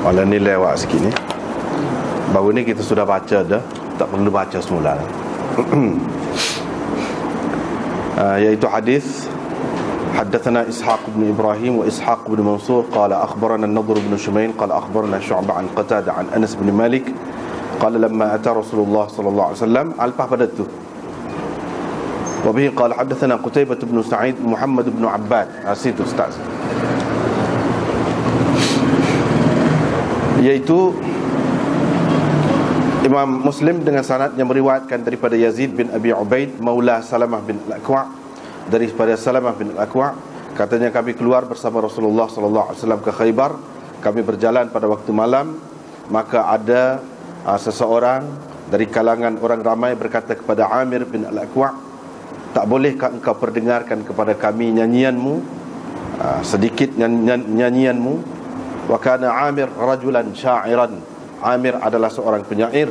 Malam ni lewat sikit ni. Baru ni kita sudah baca dah, tak perlu baca semula. Yaitu hadis حدثنا إسحاق بن إبراهيم وإسحاق بن منصور قال أخبرنا النضر بن شميل قال أخبرنا شعبة عن قتادة عن أنس بن مالك قال لما أتى رسول الله صلى الله عليه وسلم ألفه بدته وبه قال حدثنا قتيبة بن سعيد محمد بن عباد أسيد أستاذ yaitu Imam Muslim dengan sanad yang meriwayatkan daripada Yazid bin Abi Ubaid maula Salamah bin Al-Aqwa' daripada Salamah bin Al-Aqwa', katanya kami keluar bersama Rasulullah sallallahu alaihi wasallam ke Khaybar. Kami berjalan pada waktu malam, maka ada seseorang dari kalangan orang ramai berkata kepada Amir bin Al-Aqwa', tak bolehkah engkau perdengarkan kepada kami nyanyianmu, sedikit nyanyianmu? Wa kana Amir rajulan sya'iran. Amir adalah seorang penyair.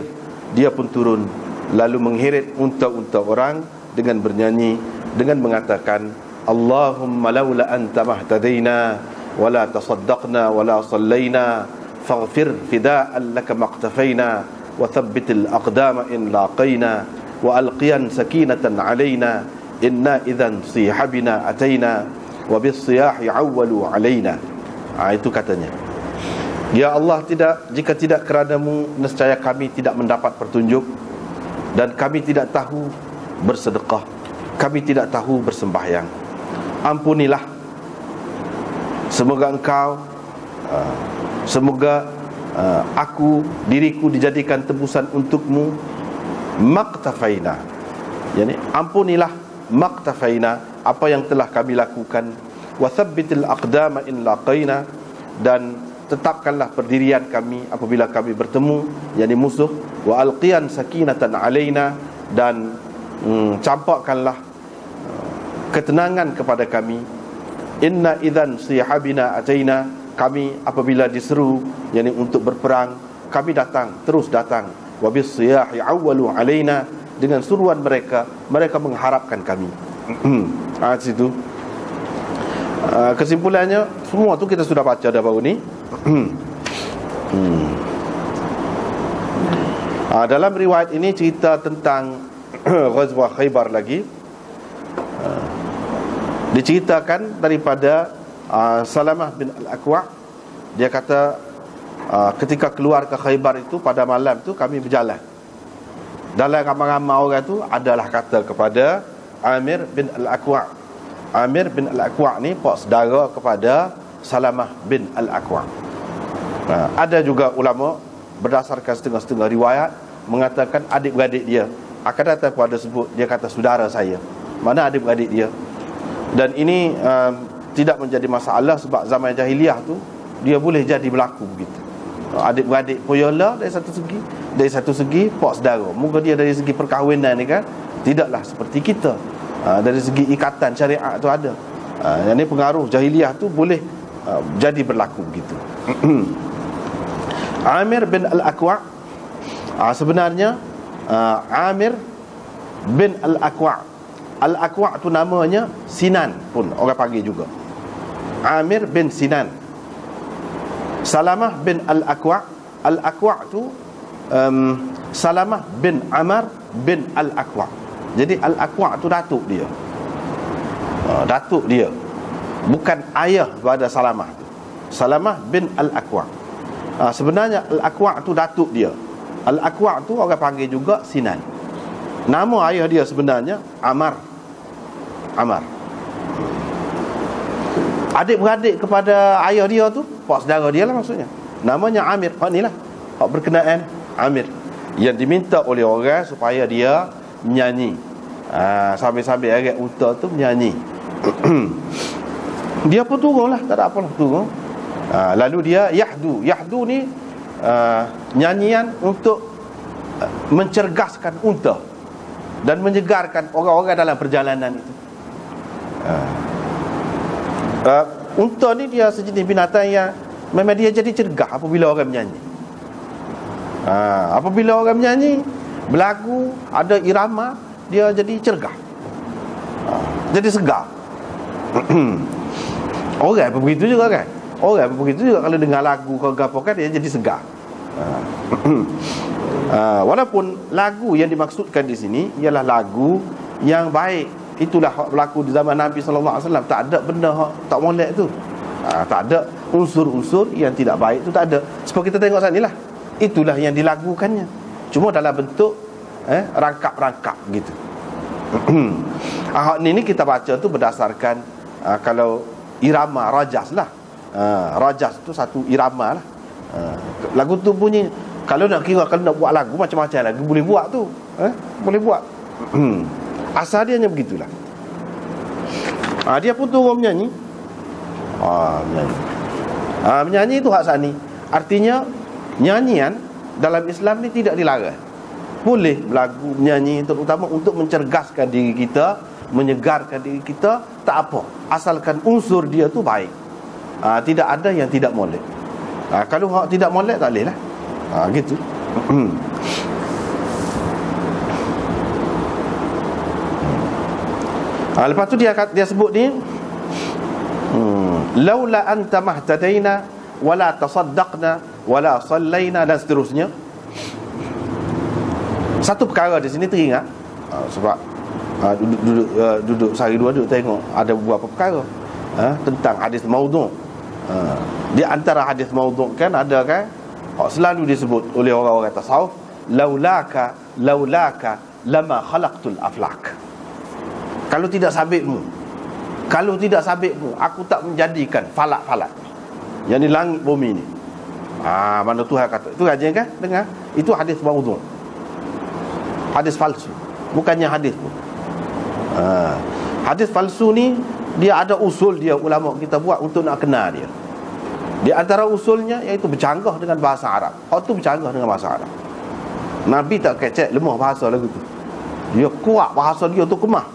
Dia pun turun lalu mengheret unta-unta orang dengan bernyanyi, dengan mengatakan, Allahumma laula anta mahtadaina wala tasaddaqna wala sallaina faghfir fida'an laka maqtafaina wa thabbitil aqdama in laqaina wa alqiyan sakinatan alaina inna idhan sihabina ataina wa bis siyahi awwalu alaina. Itu katanya, ya Allah, jika tidak kerana-Mu, nescaya kami tidak mendapat petunjuk, dan kami tidak tahu bersedekah, kami tidak tahu bersembahyang. Ampunilah. Semoga Engkau semoga diriku dijadikan tebusan untuk-Mu. Maqtafaina, yani ampunilah maqtafaina, apa yang telah kami lakukan. Wa thabbitil aqdama in laqaina, dan tetapkanlah pendirian kami apabila kami bertemu, yakni musuh. Wa alqiyan sakinatan alaina, dan campakkanlah ketenangan kepada kami. Inna idzan sihabina ataina, kami apabila diseru, yakni untuk berperang, kami datang, terus datang. Wa bis siyahi awwalu alaina, dengan suruhan mereka mengharapkan kami. Situ kesimpulannya, semua tu kita sudah baca dah baru ni. Dalam riwayat ini cerita tentang Ghazwah Khaybar lagi. Diceritakan daripada Salamah bin Al-Aqwa'. Dia kata, ketika keluar ke Khaybar itu, pada malam tu kami berjalan. Dalam ramai-ramai orang tu adalah kata kepada Amir bin Al-Aqwa'. Amir bin Al-Aqwa' ni pak saudara kepada Salamah bin Al-Aqwa'. Ada juga ulama berdasarkan setengah-setengah riwayat mengatakan adik-beradik dia. Akan datang pun ada sebut, dia kata saudara saya. Mana adik-beradik dia? Dan ini tidak menjadi masalah, sebab zaman jahiliah tu dia boleh jadi berlaku begitu. Adik-beradik poyola dari satu segi pak saudara. Muka dia dari segi perkahwinan ni kan tidaklah seperti kita. Dari segi ikatan syariat tu ada. Yang ni pengaruh jahiliah tu boleh jadi berlaku begitu. Amir bin Al-Aqwa', sebenarnya Amir bin Al-Aqwa'. Al-Aqwa' tu namanya Sinan pun orang panggil juga. Amir bin Sinan. Salamah bin Al-Aqwa'. Al-Aqwa' tu Salamah bin Amar bin Al-Aqwa'. Jadi Al-Aqwa' tu datuk dia. Datuk dia, bukan ayah pada Salamah. Salamah bin Al-Aqwa'. Sebenarnya Al-Aqwa' tu datuk dia. Al-Aqwa' tu orang panggil juga Sinan. Nama ayah dia sebenarnya Amar. Adik-beradik kepada ayah dia tu pak saudara dia lah maksudnya. Namanya Amir. Hak ni lah, hak berkenaan Amir, yang diminta oleh orang supaya dia menyanyi. Sambil-sambil agak unta tu menyanyi. Dia pun turun lah, tak ada apalah, turun. Lalu dia yahdu. Yahdu ni nyanyian untuk mencergaskan unta dan menyegarkan orang-orang dalam perjalanan itu. Unta ni dia sejenis binatang yang memang dia jadi cergas apabila orang menyanyi. Apabila orang menyanyi, berlagu, ada irama, dia jadi cergas, jadi segar. Orang pun begitu juga kan. Orang begitu juga kalau dengar lagu kau gapo kan dia jadi segar. Walaupun lagu yang dimaksudkan di sini ialah lagu yang baik. Itulah hak berlaku di zaman Nabi sallallahu alaihi wasallam. Tak ada benda hak tak molek tu. Tak ada unsur-unsur yang tidak baik tu, tak ada. Seperti kita tengok sanilah. Itulah yang dilagukannya. Cuma dalam bentuk rangkap-rangkap gitu. Hak ni kita baca tu berdasarkan kalau irama rajas lah. Rajas tu satu irama lah. Lagu tu bunyi, kalau nak kira, kalau nak buat lagu macam-macam lagu boleh buat tu, boleh buat. Asal dia hanya begitulah. Dia pun turun menyanyi. Menyanyi itu hak sani. Artinya nyanyian dalam Islam ni tidak dilarang. Boleh berlagu, menyanyi, terutama untuk mencergaskan diri kita, menyegarkan diri kita, tak apa, asalkan unsur dia tu baik. Tidak ada yang tidak molek. Kalau hak tidak molek tak boleh lah. Gitu. Lepas tu dia sebut ni, laula anta mahtadaina wala tasaddaqna wala sallaina, dan seterusnya. Satu perkara di sini teringat, sebab duduk sehari dua duduk tengok ada beberapa perkara tentang hadis maudhu'. Di antara hadis maudhu' kan ada kan selalu disebut oleh orang-orang tasawuf, laulaka lama khalaqtul aflak. Kalau tidak sabitmu aku tak menjadikan falak-falak yang di langit bumi ni. Mana Tuhan kata itu aja kan, dengar, itu hadis maudhu', hadis palsu, bukannya hadis pun. Hadis palsu ni dia ada usul dia, ulama kita buat untuk nak kenal dia. Di antara usulnya iaitu bercanggah dengan bahasa Arab. Hak tu bercanggah dengan bahasa Arab. Nabi tak kecek lemah bahasa lagu tu. Dia kuat bahasa dia tu, kemah.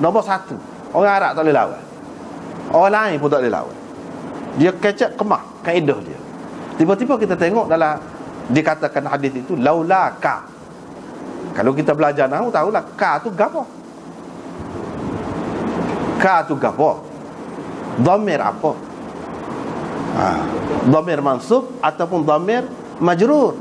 Nombor satu, orang Arab tak boleh lawan, orang lain pun tak boleh lawan. Dia kecek, kemah kaedah dia. Tiba-tiba kita tengok dalam dikatakan hadis itu laulaka. Kalau kita belajar nahwu tahulah ka tu gapo. Ka tu gapo? Dhamir apa? Dhamir mansub ataupun dhamir majrur.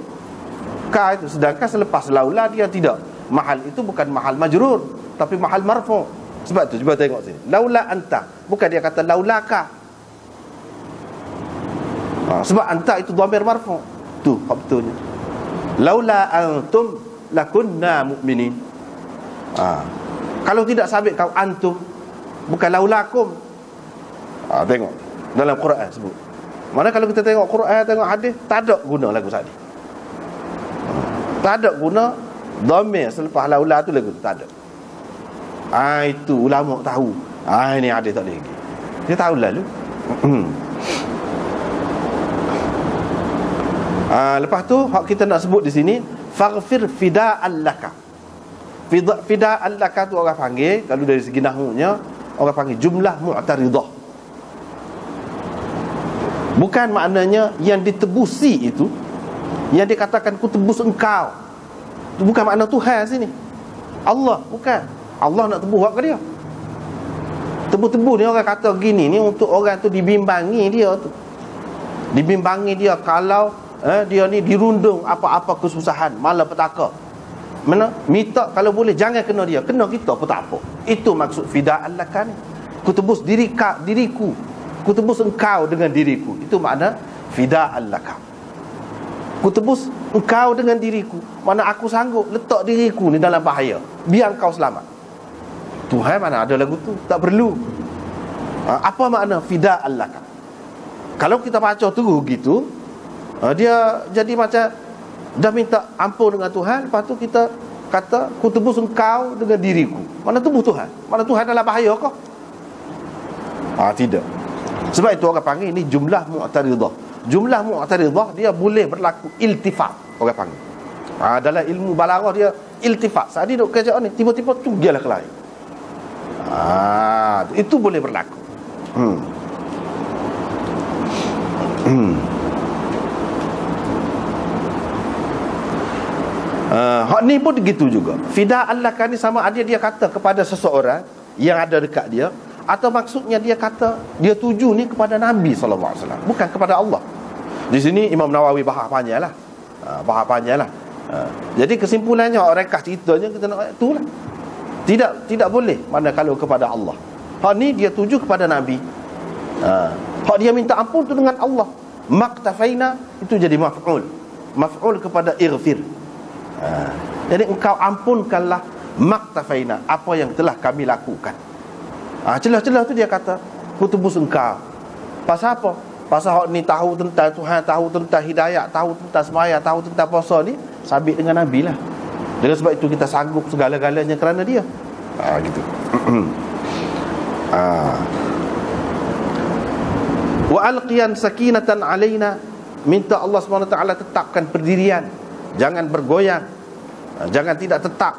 Ka itu, sedangkan selepas laula dia tidak. Mahal itu bukan mahal majrur, tapi mahal marfu'. Sebab tu cuba tengok sini. Laula anta, bukan dia kata laulaka. Sebab anta itu dhamir marfu'. Tu hak betulnya. Laula antum lakunna mu'minin. Kalau tidak sabit kau antum, bukan laulakum. Tengok dalam Quran sebut. Mana kalau kita tengok Quran, tengok hadis, tak ada guna lagu tadi. Tak ada guna dhamir selepas laula tu lagu tu, tak ada. Itu ulama tahu. Ini hadis tak lagi. Dia tahu lalu. Lepas tu hak kita nak sebut di sini, faghfir fida'an laka. Fida'an laka tu orang panggil, kalau dari segi nahwunya orang panggil jumlah mu'taridah. Bukan maknanya yang ditebusi itu, yang dikatakan ku tebus engkau, itu bukan makna Tuhan sini. Allah, bukan. Allah nak tebus ke dia. Tebus-tebus ni orang kata gini ni untuk orang tu dibimbangi dia tu. Dibimbangi dia kalau dia ni dirundung apa-apa kesusahan, malapetaka. Mana minta kalau boleh jangan kena dia, kena kita pun tak apa. Itu maksud fida'an laka ni. Ku tebus diriku, ku tebus engkau dengan diriku. Itu makna fida'an laka. Ku tebus engkau dengan diriku, mana aku sanggup letak diriku ni dalam bahaya, biar engkau selamat. Tuhan mana ada lagu tu, tak perlu. Apa makna fida'an laka? Kalau kita baca terus gitu, dia jadi macam dah minta ampun dengan Tuhan, lepas tu kita kata ku tebus engkau dengan diriku. Mana tebus Tuhan? Mana Tuhan dalam bahaya kah? Tidak. Sebab itu orang panggil ini jumlah mu'taridah. Jumlah mu'taridah dia boleh berlaku iltifat, orang panggil. Dalam ilmu balaghah dia iltifat. Saat dia duk kerja ni, tiba-tiba tu gialah ke lain. Itu boleh berlaku. Hak ni pun begitu juga. Fida'an laka ni sama ada dia kata kepada seseorang yang ada dekat dia, Atau maksudnya dia kata dia tuju ni kepada Nabi SAW, bukan kepada Allah. Di sini Imam Nawawi bahas panjang lah. Jadi kesimpulannya rekah ceritanya kita nak itulah. Tidak boleh mana kalau kepada Allah. Hak ni dia tuju kepada Nabi. Hak dia minta ampun tu dengan Allah. Maktafaina itu jadi maf'ul kepada ighfir. Jadi engkau ampunkanlah maktafaina, apa yang telah kami lakukan. Celah-celah tu dia kata ku tebus engkau. Pasal apa? Pasal hak ni tahu tentang Tuhan, tahu tentang hidayah, tahu tentang semaya, tahu tentang puasa ni, sabit dengan Nabi lah. Dengan sebab itu kita sanggup segala-galanya kerana dia. Gitu. Wa alqiyan sakinatan alaina, minta Allah SWT tetapkan pendirian, jangan bergoyang, jangan tidak tetap.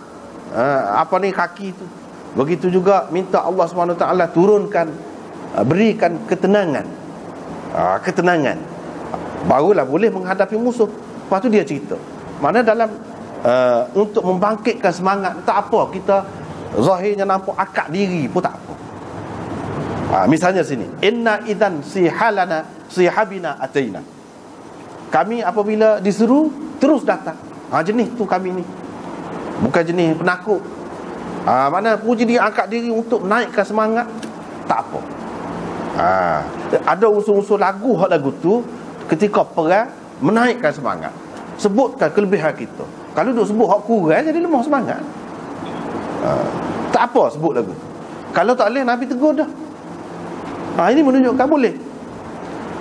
Apa ni kaki tu. Begitu juga minta Allah SWT turunkan, berikan ketenangan. Ketenangan, barulah boleh menghadapi musuh. Lepas tu dia cerita mana dalam untuk membangkitkan semangat, tak apa kita zahirnya nampak akad diri pun tak apa. Misalnya sini, inna idzan sihabina ataina, kami apabila diseru terus datang. Jenis tu kami ni, bukan jenis penakut. Mana puji dia angkat diri untuk menaikkan semangat, tak apa. Ada unsur-unsur lagu tu ketika perang menaikkan semangat, sebutkan kelebihan kita. Kalau duk sebut hak kurang jadi lemah semangat. Tak apa sebut lagu. Kalau tak boleh Nabi tegur dah. Ini menunjukkan boleh.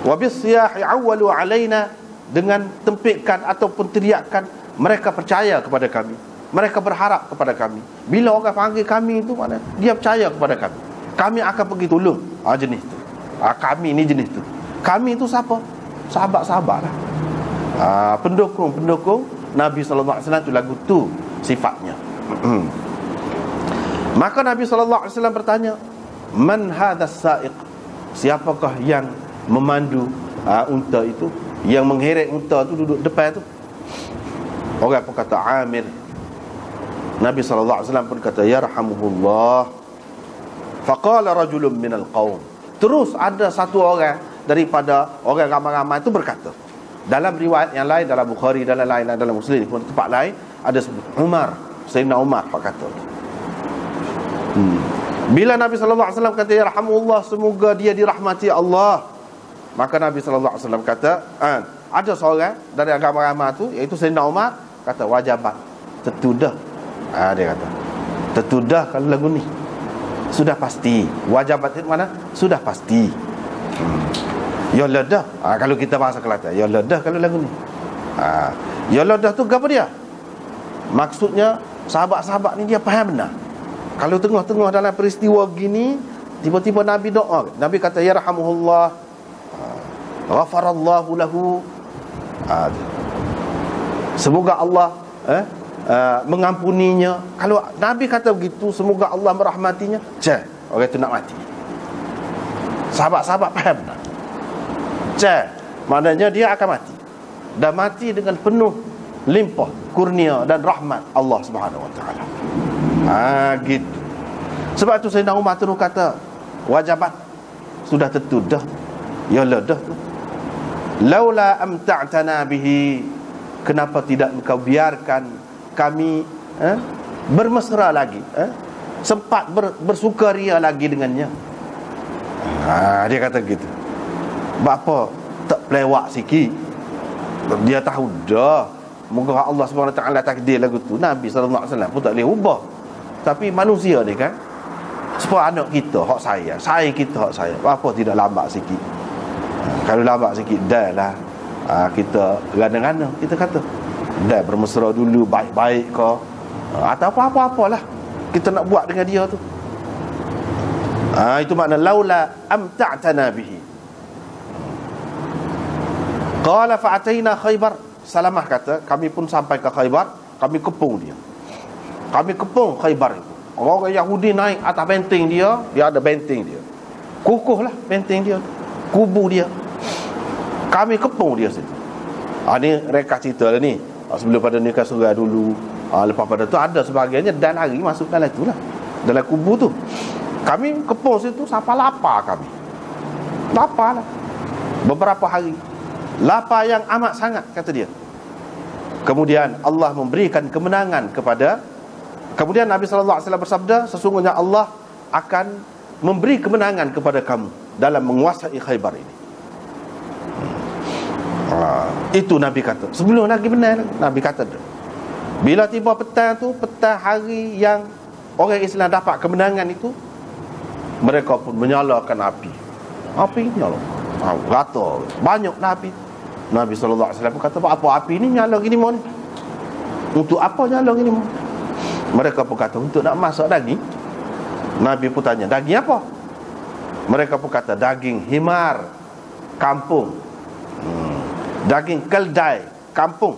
Wa bisyahi awwalu alaina, dengan tempikan ataupun teriakan mereka percaya kepada kami, mereka berharap kepada kami. Bila orang panggil kami itu mana dia percaya kepada kami, kami akan pergi tolong. Jenis tu. Kami ni jenis tu. Kami tu siapa? Sahabat-sahabat lah. Pendukung Nabi SAW tu, lagu tu sifatnya. Maka Nabi SAW bertanya, man hadha sa'iq, siapakah yang memandu unta itu, yang mengheret unta tu duduk depan tu? Orang pun kata Amir. Nabi SAW pun kata yarhamuhullah. Faqala rajulun minal qawm, terus ada satu orang daripada orang ramai-ramai itu berkata. Dalam riwayat yang lain, dalam Bukhari, dalam lain, dalam Muslim pun tempat lain ada sebut Umar, Sayyidina Umar kata. Bila Nabi SAW kata yarhamullah, semoga dia dirahmati Allah, maka Nabi SAW kata ada seorang dari agama-agama tu, iaitu Sayyidina Umar, kata wajabat, tertudah. Dia kata tertudah kalau lagu ni sudah pasti. Wajabat itu mana? Sudah pasti. Ya ledah. Kalau kita bahasa Kelantan, ya ledah kalau lagu ni. Ya ledah tu apa dia? Maksudnya sahabat-sahabat ni dia faham benar. Kalau tengah-tengah dalam peristiwa gini, tiba-tiba Nabi doa, Nabi kata yarhamuhullah, ghafarallahu lahu, semoga Allah mengampuninya. Kalau Nabi kata begitu, semoga Allah merahmatinya, orang itu nak mati. Sahabat-sahabat faham tak? Maknanya dia akan mati, dan mati dengan penuh limpah kurnia dan rahmat Allah Subhanahu Wa Taala. Gitu. Sebab tu Sayyidina Umar terus kata wajabat, sudah tentu dah. Ya lah dah tu. Laula amta'tana bihi, kenapa tidak engkau biarkan kami bermesra lagi, sempat bersukaria lagi dengannya. Dia kata gitu. Bapa tak pelewak sikit. Dia tahu dah, moga Allah SWT takdir lagu tu. Nabi SAW pun tak boleh ubah. Tapi manusia ni kan, supaya anak kita hak saya kita hak saya, apa tidak lambat sikit. Kalau lambat sikit dah lah, kita gana-gana, kita kata dah bermesra dulu, baik-baik ke, atau apa-apalah kita nak buat dengan dia tu. Itu makna laula amta'tana bihi. Qala fa'ataina Khaybar. Salamah kata, kami pun sampai ke Khaybar, kami kepung dia. Kami kepung Khaybar itu. Orang Yahudi naik atas benteng dia, dia ada benteng dia. Kukuh lah benteng dia, kubu dia. Kami kepung dia situ. Ni reka cerita lah ni. Sebelum pada nikah surah dulu. Lepas pada tu ada sebahagiannya dan lari masuk dalam tu lah, dalam kubu tu. Kami kepung situ sampai lapar kami. Lapar lah. Beberapa hari. Lapar yang amat sangat, kata dia. Kemudian Allah memberikan kemenangan kepada. Kemudian Nabi SAW bersabda, sesungguhnya Allah akan memberi kemenangan kepada kamu dalam menguasai Khaybar ini. Itu Nabi kata. Sebelum lagi benar, Nabi kata tu. Bila tiba petang tu, petang hari yang orang Islam dapat kemenangan itu, mereka pun menyalakan api. Api nyala. Rata. Banyaklah api. Nabi SAW kata, apa api ni nyala gini mon? Untuk apa nyala gini mon? Mereka pun kata, untuk nak masak daging. Nabi pun tanya, daging apa? Mereka pun kata, daging himar kampung, daging keldai kampung.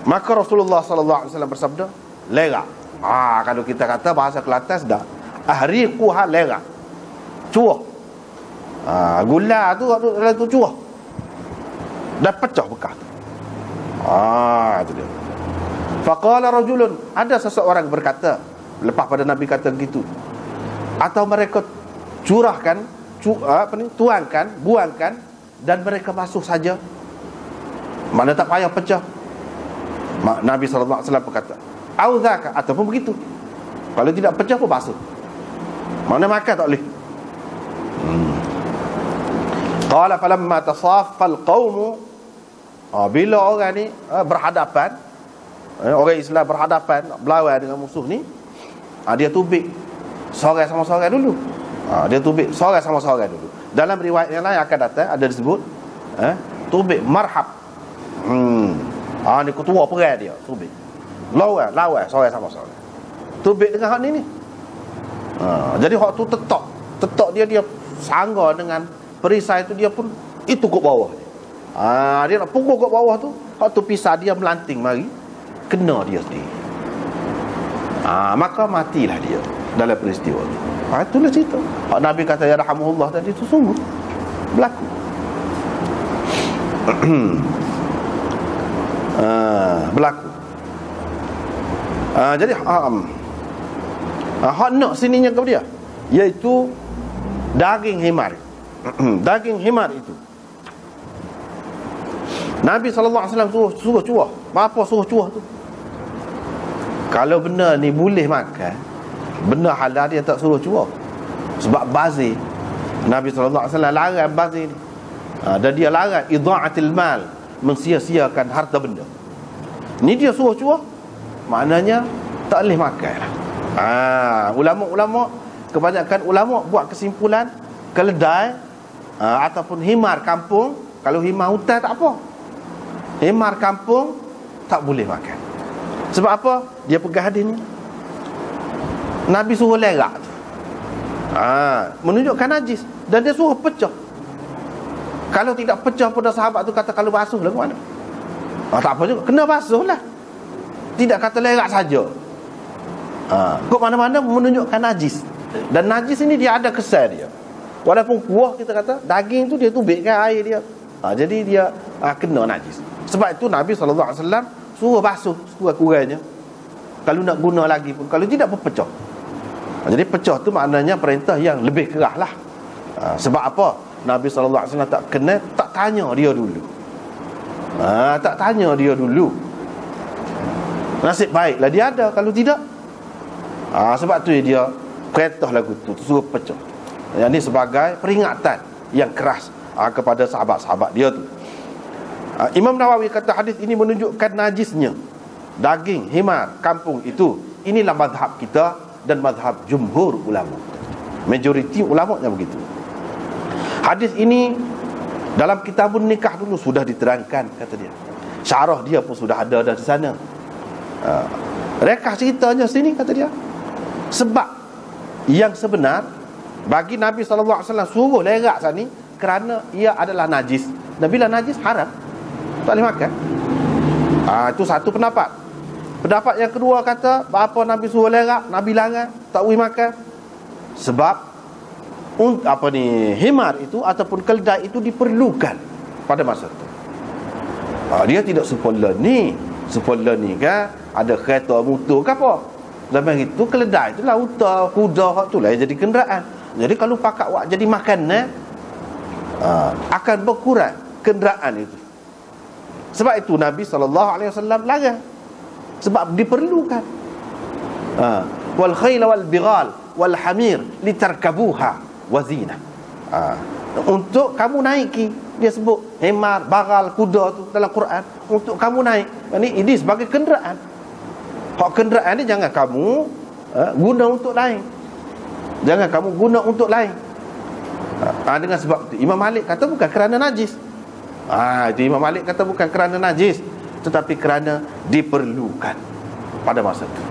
Maka Rasulullah SAW bersabda, lera. Kalau kita kata bahasa Kelantan dah, ahriquha lera. Cuah. Gula tu cuah. Dah pecah bekas. Itu dia. Faqala rajulun, ada seseorang berkata lepas pada Nabi kata begitu, atau mereka curahkan, tuangkan, buangkan, dan mereka basuh saja, mana tak payah pecah. Nabi SAW berkata, auzaka, ataupun begitu, kalau tidak pecah pun basuh, mana makan tak boleh. Qala falamma tasaffal qaumu, bila orang ni berhadapan, orang Islam berhadapan berlawan dengan musuh ni, dia tubik seorang sama seorang dulu. Dia tubik seorang sama seorang dulu. Dalam riwayat yang lain akan datang ada disebut tubik marhab. Ni ketua perang dia tubik. Lawan seorang sama seorang. Tubik dengan hak ni. Jadi hak tu tetok dia sangga dengan perisai tu, dia pun itu kat bawah. Dia nak pukul kat bawah tu, hak tu pisah dia melanting mari kena dia sendiri. Maka matilah dia dalam peristiwa tu. Itulah cerita. Nabi kata ya rahimahullah tadi itu sungguh berlaku. Berlaku. Jadi hak nak sininya kepada dia, iaitu daging himar. Daging himar itu Nabi SAW suruh cuah. Apa suruh cuah tu? Kalau benda ni boleh makan, benda halal, dia tak suruh cuah. Sebab bazir, Nabi SAW larang bazir ni. Dan dia larang idha'atil mal, mensia-siakan harta benda. Ni dia suruh cuah, maknanya tak boleh makan lah. Ulama-ulama, kebanyakan ulama buat kesimpulan, keledai ataupun himar kampung, kalau himar hutan tak apa, himar kampung tak boleh makan. Sebab apa? Dia pegang hadis ni, Nabi suruh lerak tu, menunjukkan najis, dan dia suruh pecah. Kalau tidak pecah pada sahabat tu kata kalau basuh lah ke mana? Tak apa juga, kena basuh lah. Tidak kata lerak saja. Kok mana-mana menunjukkan najis. Dan najis ini dia ada kesan dia. Walaupun kuah kita kata, daging tu dia tubikkan air dia, jadi dia kena najis. Sebab itu Nabi SAW suruh basuh sekurang-kurangnya. Kalau nak guna lagi pun, kalau tidak pun pecah. Jadi pecah tu maknanya perintah yang lebih keras lah. Sebab apa? Nabi SAW tak tanya dia dulu. Tak tanya dia dulu. Nasib baiklah dia ada, kalau tidak sebab tu dia perintah lagu tu suruh pecah. Yang ni sebagai peringatan yang keras kepada sahabat-sahabat dia tu. Imam Nawawi kata hadis ini menunjukkan najisnya daging himar kampung itu. Inilah mazhab kita dan mazhab jumhur ulama. Majoriti ulamanya begitu. Hadis ini dalam kitabun nikah dulu sudah diterangkan, kata dia. Syarah dia pun sudah ada di sana. Rekah ceritanya sini, kata dia. Sebab yang sebenar bagi Nabi SAW suruh lerak sini kerana ia adalah najis. Dan bila najis haram, tak boleh makan. Itu satu pendapat. Pendapat yang kedua kata, apa Nabi suruh lerak, Nabi larang, tak boleh makan. Sebab himar itu ataupun keldai itu diperlukan pada masa itu. Dia tidak sepuluh ni kan, ada kereta motor ke apa, Zaman itu keledai itulah unta, kuda hak tu lah yang jadi kenderaan. Jadi kalau pakat wak jadi makanan, akan berkurang kenderaan itu. Sebab itu Nabi SAW larang. Sebab diperlukan. Wal khayla wal bighal wal hamir litarkabuha wa zina. Untuk kamu naiki, dia sebut hemar, bagal, kuda tu dalam Quran, untuk kamu naik. Ini sebagai kenderaan. Hak kenderaan ni jangan kamu guna untuk lain. Jangan kamu guna untuk lain. Dengan sebab itu Imam Malik kata bukan kerana najis. Itu Imam Malik kata bukan kerana najis, tetapi kerana diperlukan pada masa itu.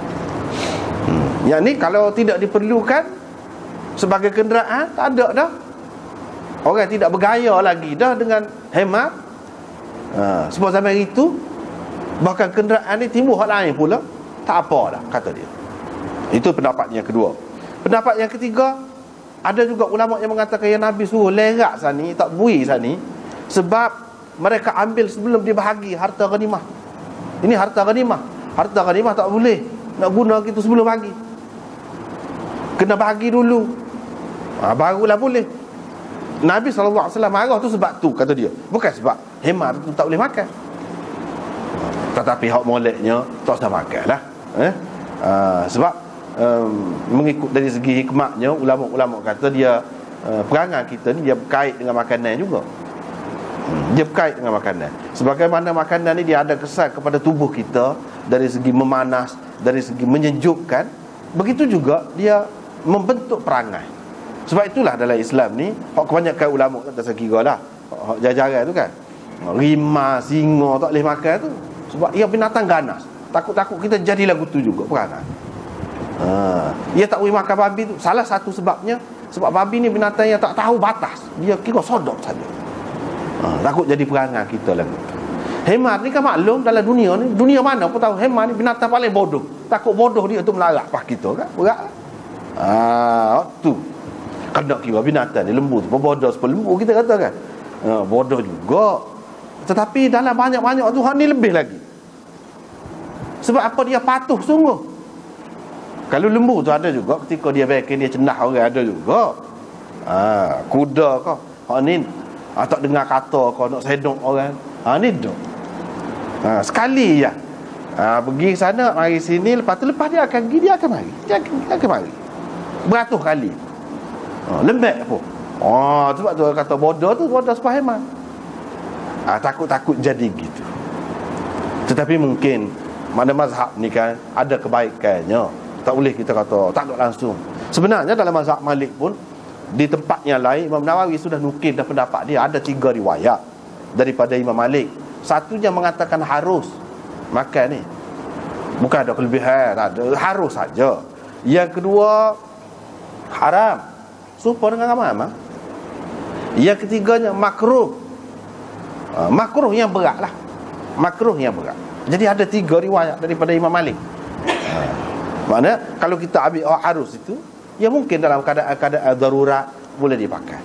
Yang ni kalau tidak diperlukan sebagai kenderaan, tak ada dah. Orang tidak bergaya lagi dah dengan hemat. Sebab zaman itu bahkan kenderaan ni timbul hal lain pula. Tak apa dah, kata dia. Itu pendapat yang kedua. Pendapat yang ketiga, ada juga ulama yang mengatakan yang Nabi suruh lerak sani, tak bui sani, sebab mereka ambil sebelum dibahagi harta ghanimah. Ini harta ghanimah. Harta ghanimah tak boleh nak guna gitu sebelum bagi. Kena bahagi dulu, barulah boleh. Nabi SAW marah tu sebab tu, kata dia. Bukan sebab hemar tu tak boleh makan. Tetapi hak moleknya tak usah makan lah. Sebab mengikut dari segi hikmahnya, ulama-ulama kata dia perangai kita ni dia berkait dengan makanan juga. Dia berkait dengan makanan. Sebagaimana makanan ni dia ada kesan kepada tubuh kita dari segi memanas, dari segi menyejukkan, begitu juga dia membentuk perangai. Sebab itulah dalam Islam ni hak kebanyakan ulama tak saya kira lah, hak jajaran tu kan, rimau, singa tak boleh makan tu sebab ia binatang ganas. Takut-takut kita jadi lagu tu juga perangai. Ia tak boleh makan babi tu. Salah satu sebabnya sebab babi ni binatang yang tak tahu batas. Dia kira sodok saja. Takut jadi perangai kita lagu tu. Hemar ni kan maklum dalam dunia ni, dunia mana pun tahu hemar ni binatang paling bodoh. Takut bodoh dia tu melarat pas kita kan. Berat. Tu kena kira binatang ni lembu tu bodoh seperti lembu kita kata kan. Bodoh juga. Tetapi dalam banyak-banyak tu hak ni lebih lagi. Sebab apa? Dia patuh sungguh. Kalau lembu tu ada juga ketika dia bikin dia cendah orang, ada juga. Kuda kau hak ni tak dengar kata kau nak sedok orang. Ni dok. Sekali je. Pergi sana, mari sini, lepas dia akan pergi, dia akan mari. Dia akan mari. Beratus kali. Lembek pun. Sebab tu orang kata bodoh tu, bodoh sepaheman. Takut-takut jadi gitu. Tetapi mungkin mana mazhab ni kan ada kebaikannya. Tak boleh kita kata tak ada langsung. Sebenarnya dalam mazhab Malik pun di tempat yang lain Imam Nawawi sudah nukil dah pendapat dia. Ada 3 riwayat daripada Imam Malik. Satunya mengatakan harus makan ni, bukan ada kelebihan, ada, harus saja. Yang kedua haram, serupa dengan ramai. Yang ketiganya makruh. Makruh yang berat lah. Makruh yang berat. Jadi ada 3 riwayat daripada Imam Malik. Maknanya kalau kita ambil harus itu, ya mungkin dalam keadaan darurat boleh dipakai.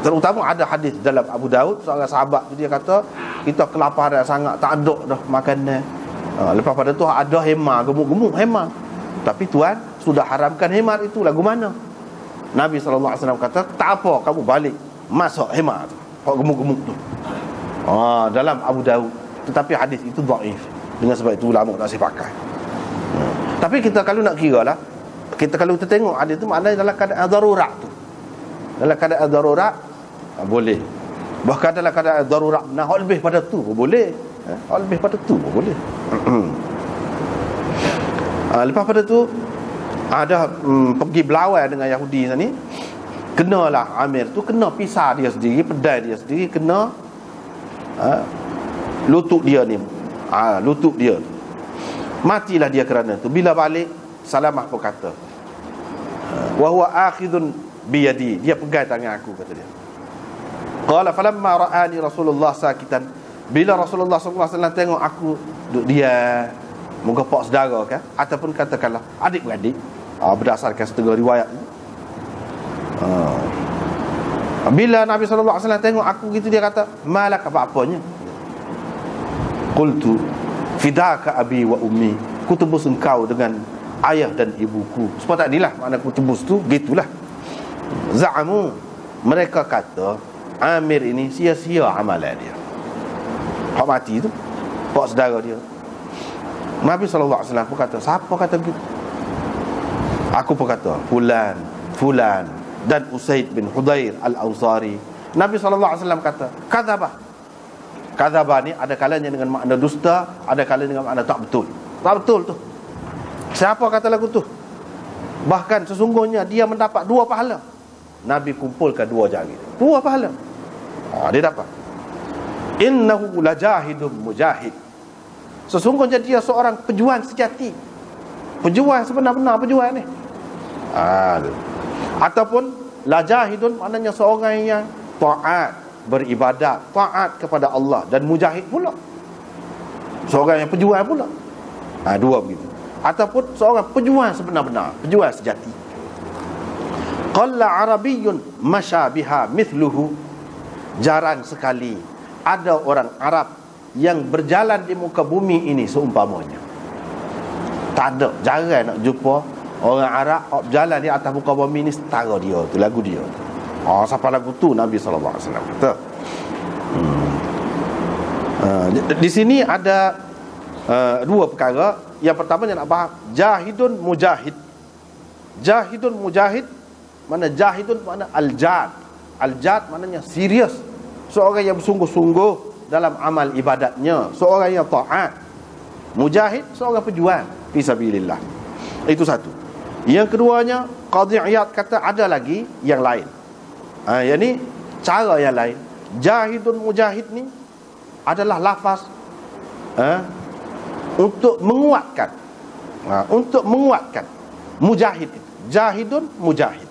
Terutama ada hadis dalam Abu Daud, seorang sahabat tu dia kata kita kelaparan sangat, tak ada dah makanan. Lepas pada tu ada hemar, gemuk-gemuk hemar. Tapi Tuhan sudah haramkan hemar itu, lagu mana? Nabi SAW kata tak apa, kamu balik masak hemar tu, hak gemuk-gemuk tu. Dalam Abu Daud. Tetapi hadis itu dhaif. Dengan sebab itu ulama tak saya pakai. Tapi kita kalau nak kira lah, kita kalau kita tengok hadis tu maknanya dalam keadaan darurat tu. Dalam keadaan darurat boleh. Bahkan dalam keadaan darurat nah hal lebih pada tu pun boleh. Hal lebih pada tu pun boleh. Lepas pada tu ada pergi berlawan dengan Yahudi ni, kenalah Amir tu kena pisah dia sendiri, pedai dia sendiri kena lutut dia ni. Lutut dia tu. Matilah dia kerana tu. Bila balik Salamah pun kata wa huwa akhidun biyadi, dia pegang tangan aku, kata dia. Qala falamma ra'ani Rasulullah sakitan, bila Rasulullah SAW tengok aku duduk dia moga pak saudara kan, ataupun katakanlah adik-beradik, berdasarkan setengah riwayat ni. Bila Nabi SAW tengok aku gitu, dia kata malak apa-apanya. Qultu fidaka abi wa ummi, ku tebus engkau dengan ayah dan ibuku. Sebab tadilah makna aku tebus tu, gitulah. Za'amu, mereka kata Amir ini sia-sia amalan dia. Hak mati tu, hak saudara dia. Nabi SAW pun kata, siapa kata begitu? Aku pun kata, Fulan dan Usaid bin Hudair Al-Ansari. Nabi SAW kata, Kadzabah ni ada kalanya dengan makna dusta, ada kalanya dengan makna tak betul. Tak betul tu. Siapa kata lagu tu? Bahkan sesungguhnya dia mendapat 2 pahala. Nabi kumpulkan 2 jari, 2 pahala. Dia dapat. Innahu lajahidun mujahid. Sesungguhnya dia seorang pejuang sejati. Pejuang sebenar-benar pejuang ni. Ataupun lajahidun maknanya seorang yang taat, beribadat, taat kepada Allah, dan mujahid pula. Seorang yang pejuang pula. 2 begitu. Ataupun seorang pejuang sebenar-benar, pejuang sejati. Qalla arabiyyun masya biha mithluhu. Jarang sekali ada orang Arab yang berjalan di muka bumi ini seumpamanya. Tak ada, jarang nak jumpa orang Arab berjalan di atas muka bumi ini setara dia tu, lagu dia tu. Siapa lagu tu? Nabi SAW kata. Di sini ada 2 perkara. Yang pertama yang nak faham, jahidun mujahid. Jahidun mujahid, mana jahidun makna al-jad. Al-jad maknanya serius, seorang yang bersungguh-sungguh dalam amal ibadatnya, seorang yang taat. Mujahid, seorang pejuang fisabilillah. Itu satu. Yang keduanya, Qadhi Iyad kata ada lagi yang lain. Yang ni cara yang lain. Jahidun mujahid ni adalah lafaz untuk menguatkan, untuk menguatkan mujahid itu. Jahidun mujahid.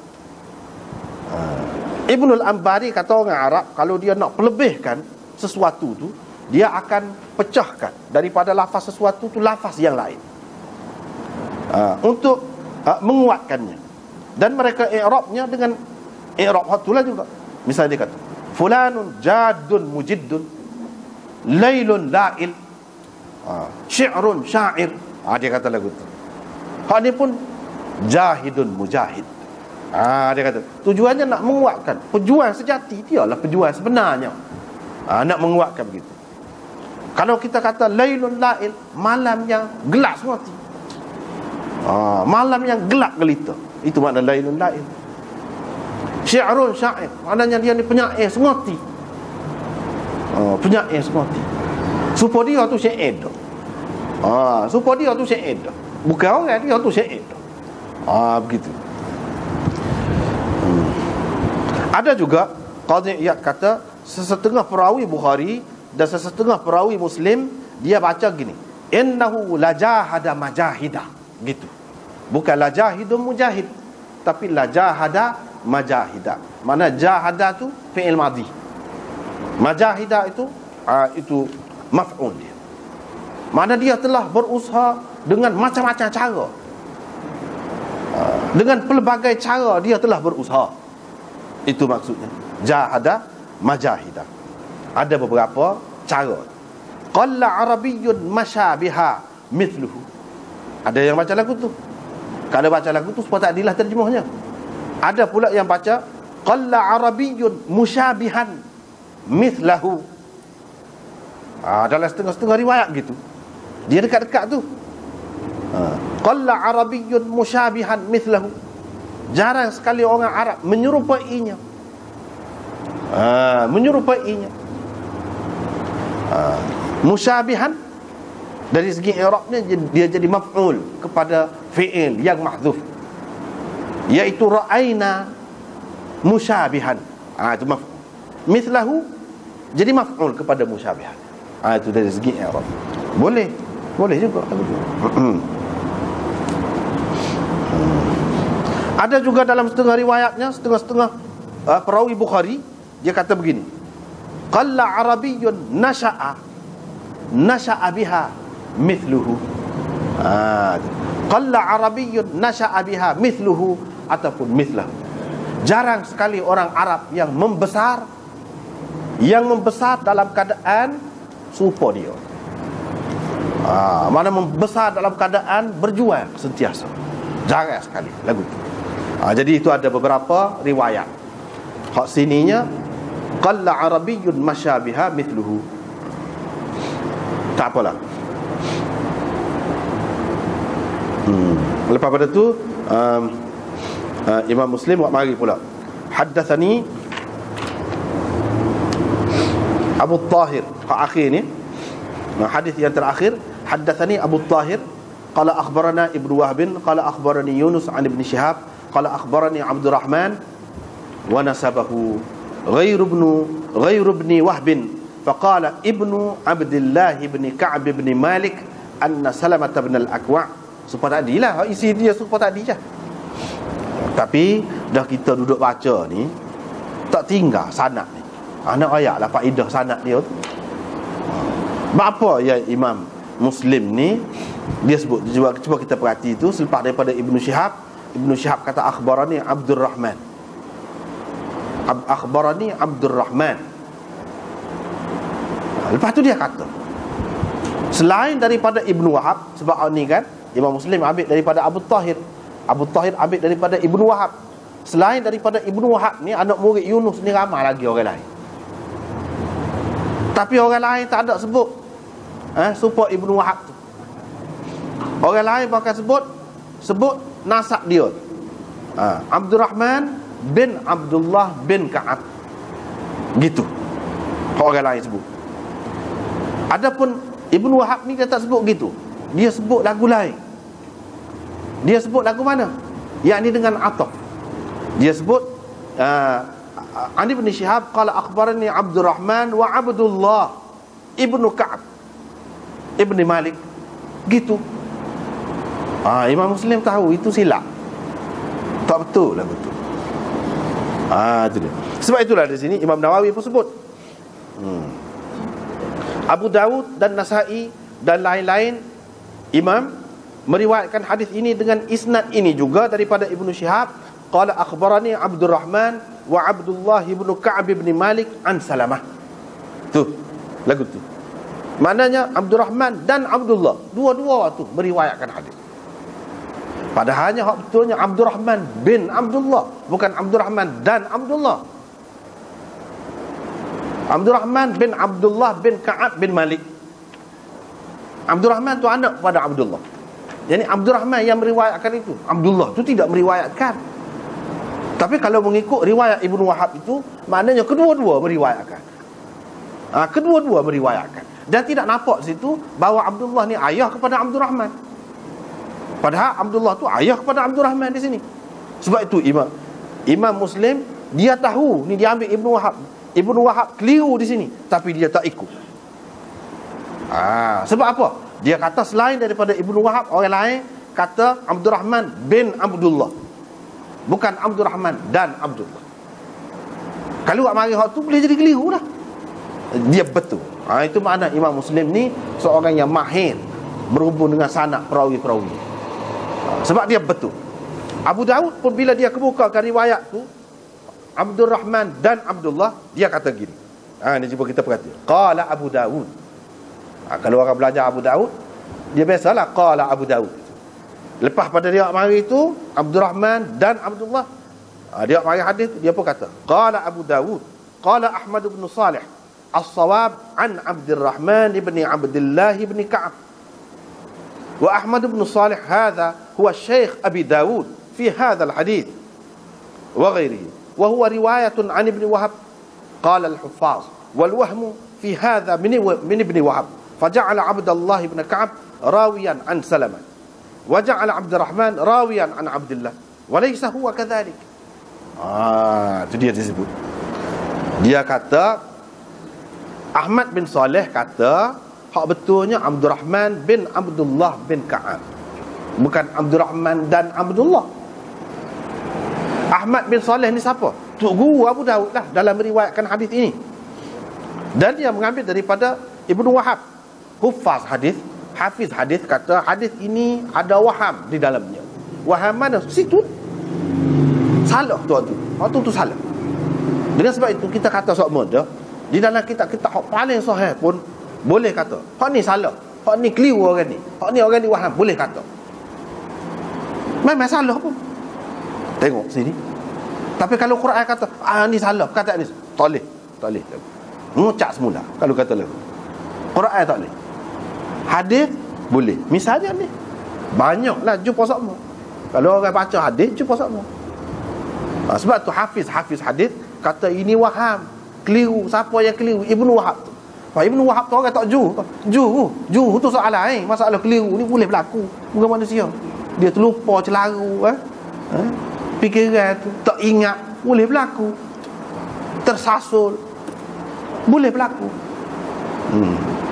Ibnul Ambari kata orang Arab kalau dia nak pelebihkan sesuatu tu, dia akan pecahkan daripada lafaz sesuatu tu lafaz yang lain, untuk menguatkannya. Dan mereka i'rabnya dengan i'rab hatulah juga. Misalnya dia kata fulanun jadun mujiddun, lailun la'il, syi'run syair. Dia kata lagu tu. Hak ni pun jahidun mujahid. Dia kata tujuannya nak menguatkan pejuang sejati, dialah pejuang sebenarnya. Nak menguatkan begitu. Kalau kita kata lailun la'il, malam yang gelap semati, malam yang gelap gelita, itu makna lailun la'il. Syi'run syair, maknanya dia ni penyair semati. Penyair semati. Supaya dia tu syair dah. Supaya dia tu syair dah. Bukan orang, dia tu syair dah. Begitu. Ada juga Qadhi Iyad kata sesetengah perawi Bukhari dan sesetengah perawi Muslim dia baca gini, innahu lajahada majahida, gitu. Bukan lajahidun mujahid, tapi lajahada majahida. Mana jahada tu fi'il madhi, majahida itu maf'ul dia. Mana dia telah berusaha dengan macam-macam cara, dengan pelbagai cara dia telah berusaha. Itu maksudnya jahada majahida. Ada beberapa cara. Qalla arabiyyun masya biha mithluhu. Ada yang baca lagu tu. Kalau baca lagu tu sepatutnya adilah terjemahnya. Ada pula yang baca qalla arabiyyun musyabihan mithlahu. Dalam setengah-setengah riwayat gitu. Dia dekat-dekat tu. Qalla arabiyyun musyabihan mithlahu. Jarang sekali orang Arab menyerupainya. Menyerupainya. Musyabihan dari segi i'rabnya dia jadi maf'ul kepada fi'il yang mahdzuf, iaitu ra'aina musyabihan. Itu maf'ul. Mithlahu jadi maf'ul kepada musyabihan. Itu dari segi i'rab. Boleh juga. Ada juga dalam setengah riwayatnya, setengah-setengah perawi Bukhari, dia kata begini, qalla arabiyyun nasha'a biha mithluhu. Qalla arabiyyun nasha'a biha mithluhu ataupun mithlahu. Jarang sekali orang Arab yang membesar dalam keadaan serupa dia. Mana membesar dalam keadaan berjual sentiasa. Jarang sekali lagu tu. Jadi itu ada beberapa riwayat. Hak sininya qalla arabiyyun masyabiha mithluhu. Tak apalah. Lepas pada tu Imam Muslim buat mari pula. Haddatsani Abu Tahir. Hak akhir ni, hadis yang terakhir, haddatsani Abu Tahir qala akhbarana Ibnu Wahb qala akhbarani Yunus an Ibn Shihab qala akhbarani Abdurrahman wa nasabahu ghairu ibn Wahb faqala Ibnu Abdullah ibn Ka'b ibn Malik anna Salamah ibn al-Akwa'. Supaya tadi lah isi dia supaya tadi je. Tapi dah kita duduk baca ni tak tinggal sanad ni. Nak ayat lah faedah sanad dia tu. Apa ya Imam Muslim ni dia sebut, cuba kita perhati tu selepas daripada Ibnu Shihab kata akhbarani Abdurrahman. Akhbarani Abdurrahman. Lepas tu dia kata selain daripada Ibnu Wahab, sebab ni kan Imam Muslim ambil daripada Abu Tahir ambil daripada Ibnu Wahab. Selain daripada Ibnu Wahab ni, anak murid Yunus ni ramai lagi orang lain. Tapi orang lain tak ada sebut supaya Ibnu Wahab tu. Orang lain bahkan sebut nasab dia. Abdurrahman bin Abdullah bin Ka'ab. Gitu. Orang lain sebut. Adapun Ibnu Wahab ni dia tak sebut gitu. Dia sebut lagu lain. Dia sebut lagu mana? Yang ni dengan ataf. Dia sebut Ani bin Shihab qala akhbarani Abdurrahman wa Abdullah ibnu Ka'ab ibni Malik. Gitu. Imam Muslim tahu itu silap. Tak betul lah betul. Itu dia. Sebab itulah di sini Imam Nawawi pun sebut. Abu Dawud dan Nasa'i dan lain-lain imam meriwayatkan hadis ini dengan isnad ini juga daripada Ibnu Shihab qala akhbarani Abdurrahman wa Abdullah ibnu Ka'ab ibn Malik an Salamah. Tu lagu tu. Maknanya Abdurrahman dan Abdullah dua-dua tu meriwayatkan hadis. Padahalnya hak betulnya Abdurrahman bin Abdullah, bukan Abdurrahman dan Abdullah. Abdurrahman bin Abdullah bin Ka'ab bin Malik. Abdurrahman tu anak kepada Abdullah. Jadi Abdurrahman yang meriwayatkan itu, Abdullah tu tidak meriwayatkan. Tapi kalau mengikut riwayat Ibnu Wahab itu, maknanya kedua-dua meriwayatkan. Kedua-dua meriwayatkan. Dan tidak nampak situ bahawa Abdullah ni ayah kepada Abdurrahman. Padahal Abdullah tu ayah kepada Abdurrahman di sini. Sebab itu Imam Muslim dia tahu ni dia ambil Ibnu Wahab. Ibnu Wahab keliru di sini, tapi dia tak ikut. Sebab apa? Dia kata selain daripada Ibnu Wahab, orang lain kata Abdurrahman bin Abdullah, bukan Abdurrahman dan Abdullah. Kalau buat mari hak tu boleh jadi keliru lah. Dia betul. Itu makna Imam Muslim ni seorang yang mahir berhubung dengan sanad perawi-perawi. Sebab dia betul. Abu Dawud pun bila dia kemukakan riwayat tu Abdurrahman dan Abdullah, dia kata gini. Ni cuba kita perhati. Qala Abu Dawud. Kalau orang belajar Abu Dawud, dia biasalah qala Abu Dawud. Lepas pada dia mari itu Abdurrahman dan Abdullah, dia mari hadis dia pun kata qala Abu Dawud qala Ahmad bin Salih as-sawab an Abdurrahman ibn Abdullah ibn Ka'ab wa Ahmad bin Salih hadha huwa Syekh Abi Dawud fi hadha al-hadith wa ghairihi wa huwa riwayatun an Ibn Wahab qala al-Huffaz wal wahmu fi hadha min Ibn Wahab faja'ala Abdullah ibn Ka'ab rawiyan an Salamah waja'ala Abdurrahman rawiyan an Abdullah walaysa huwa kadhalik. Itu dia disebut. Dia kata Ahmad bin Saleh kata hak betulnya Abdurrahman bin Abdullah bin Ka'ab, bukan Abdurrahman dan Abdullah. Ahmad bin Saleh ni siapa? Tok guru Abu Dawud lah dalam meriwayatkan hadis ini. Dan dia mengambil daripada Ibnu Wahab, Huffaz hadis, hafiz hadis, kata hadis ini ada waham di dalamnya. Waham mana? Situ salah tu. Waktu tu salah. Dengan sebab itu kita kata sok muda di dalam kitab-kitab hak paling sahih pun boleh kata hak ni salah. hak ni keliru orang ni, hak ni orang ni waham, boleh kata. Memang salah pun. Tengok sini. Tapi kalau Quran kata ni salah, kata ni tak boleh. Tak boleh. Ngucap semula kalau kata lagu. Quran tak boleh. Hadis boleh. Misalnya ni, banyaklah jumpa sama. Kalau orang baca hadis jumpa sama. Sebab tu hafiz hadis kata ini waham, keliru. Siapa yang keliru? Ibnu Wahab tu. Ibnu Wahab tu orang tak juh tu soalan masalah keliru ni boleh berlaku. Bukan manusia. Dia terlupa celaru fikiran tu tak ingat, boleh berlaku. Tersasul, boleh berlaku.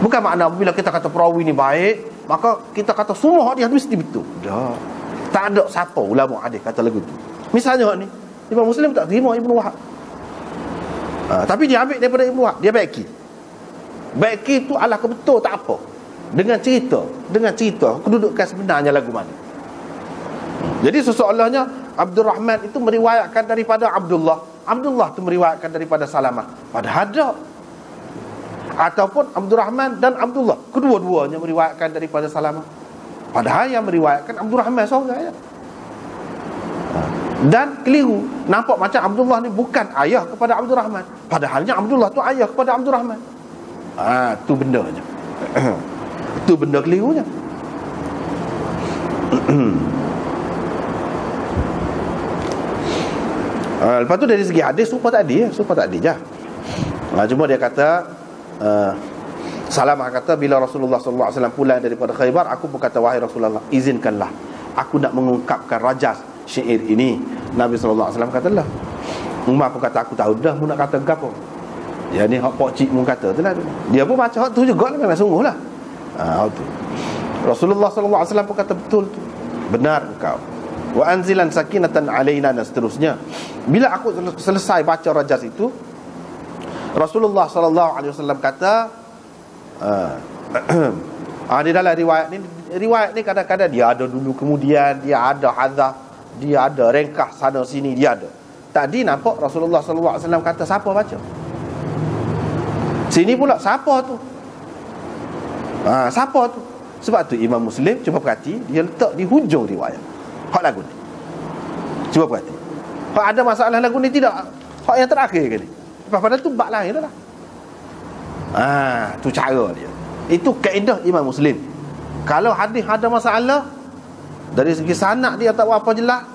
Bukan makna bila kita kata perawi ni baik, maka kita kata semua dia mesti betul. Dah. Tak ada siapa ulama hadis kata lagu tu. Misalnya ni Imam Muslim tak terima Ibnu Wahab. Tapi dia ambil daripada Ibnu Wahab, dia baiki tu alah kebetul tak apa. Dengan cerita kedudukan sebenarnya lagu mana. Jadi seseolahnya Abdul Rahman itu meriwayatkan daripada Abdullah tu meriwayatkan daripada Salamah. Padahal ada. Ataupun Abdul Rahman dan Abdullah, kedua-duanya meriwayatkan daripada Salamah. Padahal yang meriwayatkan Abdul Rahman seorang je. Dan keliru, nampak macam Abdullah ni bukan ayah kepada Abdul Rahman, padahalnya Abdullah tu ayah kepada Abdul Rahman. Tu bendanya. Tu benda kelirunya. Lepas tu dari segi hadis serupa tak ada je. Cuma dia kata Salamah kata bila Rasulullah sallallahu alaihi wasallam pulang daripada Khaybar, aku berkata wahai Rasulullah, izinkanlah aku nak mengungkapkan rajas syair ini. Nabi sallallahu alaihi wasallam katalah. Umar pun kata aku tahu dah mu nak kata gapo. Ya ni hak pak cik mu kata tu lah. Dia pun baca hak tu juga memang sungguhlah. Tu. Rasulullah sallallahu alaihi wasallam pun kata betul tu. Benar engkau. Wa anzilan sakinatan alaina dan seterusnya. Bila aku selesai baca rajas itu, Rasulullah sallallahu alaihi wasallam kata di dalam riwayat ni kadang-kadang dia ada dulu, kemudian dia ada hadzaf, dia ada ringkas sana sini, dia ada. Tadi nampak Rasulullah sallallahu alaihi wasallam kata siapa baca. Sini pula siapa tu? Siapa tu? Sebab tu Imam Muslim cuba perhati, dia letak di hujung riwayat hak lagu ni. Cuba perhati. Hak ada masalah lagu ni tidak, hak yang terakhir ke ni. Padahal tu bab lain dah. Tu cara dia. Itu kaedah Imam Muslim. Kalau hadis ada masalah, dari segi sanad dia tak apa jelas,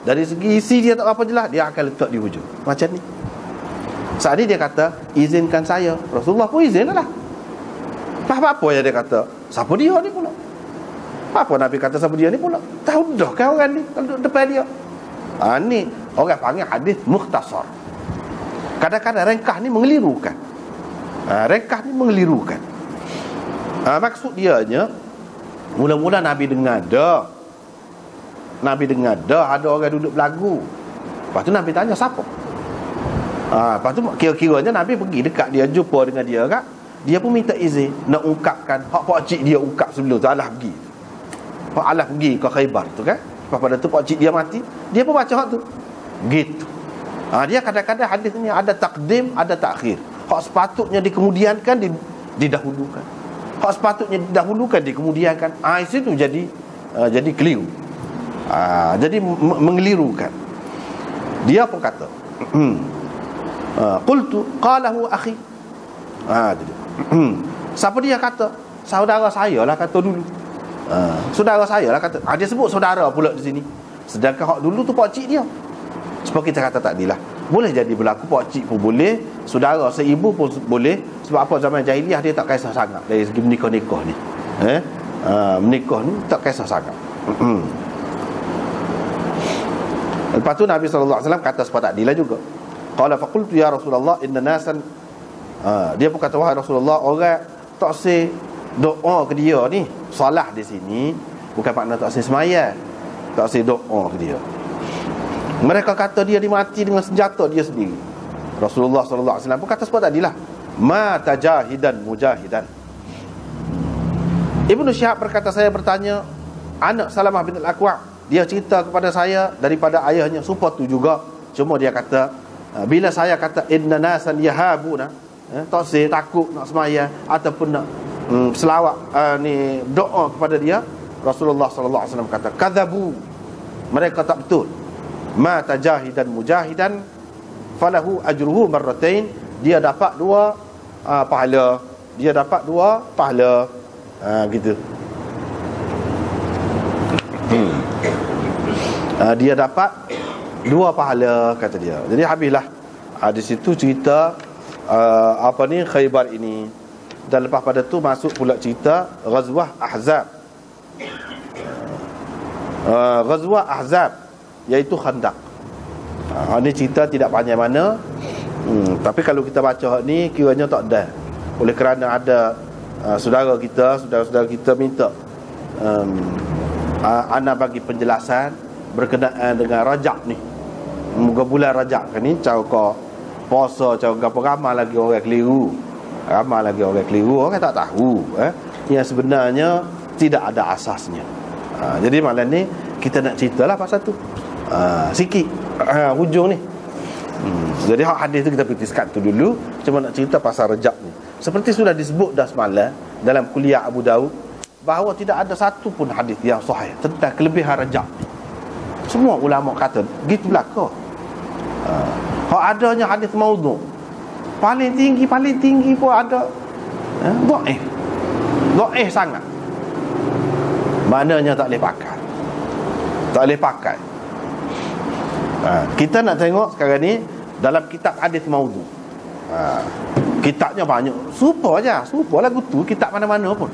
dari segi isi dia tak apa jelas, dia akan letak di hujung. Macam ni. Saat ni dia kata, izinkan saya. Rasulullah pun izin lah. Apa yang dia kata? Siapa dia ni pula? Apa Nabi kata siapa dia ni pula? Tahu dah kan orang ni kalau duduk depan dia. Ni orang panggil hadis mukhtasar. Kadang-kadang ringkas ni mengelirukan. Ringkas ni mengelirukan. Maksud dia nya, mula-mula Nabi dengar dah ada orang duduk berlagu. Lepas tu Nabi tanya siapa? Lepas tu kira-kiranya Nabi pergi dekat dia, jumpa dengan dia kan. Dia pun minta izin nak ungkapkan hak pak cik dia ungkap sebelum tu. Alah pergi ke Khaybar tu kan. Lepas pada tu pak cik dia mati, dia pun baca hak tu. Gitu. Dia kadang-kadang hadis ni ada takdim, ada takhir. Hak sepatutnya dikemudiankan, didahulukan. Hak sepatutnya didahulukan, dikemudiankan. Itu jadi keliru. Jadi mengelirukan. Dia pun kata qultu qalahu akhi. Jadi siapa dia kata? Saudara saya lah kata dulu. Saudara saya lah kata. Dia sebut saudara pula di sini. Sedangkan hak dulu tu pak cik dia. Sebab kita kata tadi lah, boleh jadi berlaku pak cik pun boleh, saudara seibu pun boleh. Sebab apa zaman jahiliah dia tak kisah sangat dari segi menikah-nikah ni. Menikah ni tak kisah sangat. Lepas tu Nabi sallallahu alaihi wasallam kata seperti tadi lah juga. Qala faqultu ya Rasulullah inna nasan, dia pun kata wahai Rasulullah, orang tak say doa ke dia ni, salah di sini bukan makna tak say sembahyang, tak say doa ke dia. Mereka kata dia dimati dengan senjata dia sendiri. Rasulullah sallallahu alaihi wasallam pun kata seperti tadilah, ma tajahidan mujahidan. Ibnu Syihab berkata, saya bertanya anak Salamah bin Al-Aqwa', dia cerita kepada saya daripada ayahnya serupa tu juga. Cuma dia kata bila saya kata inna nasan yahabuna, tak say takut nak sembahyang ataupun nak selawat ni doa kepada dia, Rasulullah sallallahu alaihi wasallam kata, kadzabu, mereka tak betul. Ma tajahidan mujahidan falahu ajruhu marratain, dia dapat dua pahala, dia dapat dua pahala. Gitu. Dia dapat dua pahala, kata dia. Jadi habislah di situ cerita Khaybar ini. Dan lepas pada tu masuk pula cerita Ghazwah Ahzab. Ghazwah Ahzab iaitu Khandaq. Ini cerita tidak panjang mana. Tapi kalau kita baca ni kiranya tak ada. Oleh kerana ada saudara-saudara kita minta ana bagi penjelasan berkenaan dengan Rajab ni. Muka bulan Rajab kan ni cara kau puasa, cara gapo, ramai lagi orang keliru. Ramai lagi orang keliru, orang tak tahu yang sebenarnya tidak ada asasnya. Jadi malam ni kita nak ceritalah pasal tu. Sikit hujung ni. Jadi hadis tu kita petiskan tu dulu. Cuma nak cerita pasal Rajab ni. Seperti sudah disebut dah semalam dalam kuliah Abu Daud, bahawa tidak ada satu pun hadis yang sahih tentang kelebihan Rajab ni. Semua ulama kata gitu belaka. Adanya hadis maudhu. Paling tinggi pun ada dhaif sangat. Maknanya tak boleh pakai. Tak boleh pakai. Kita nak tengok sekarang ni dalam kitab hadis maudhu. Kitabnya banyak. Serupa lagu tu, kitab mana-mana pun.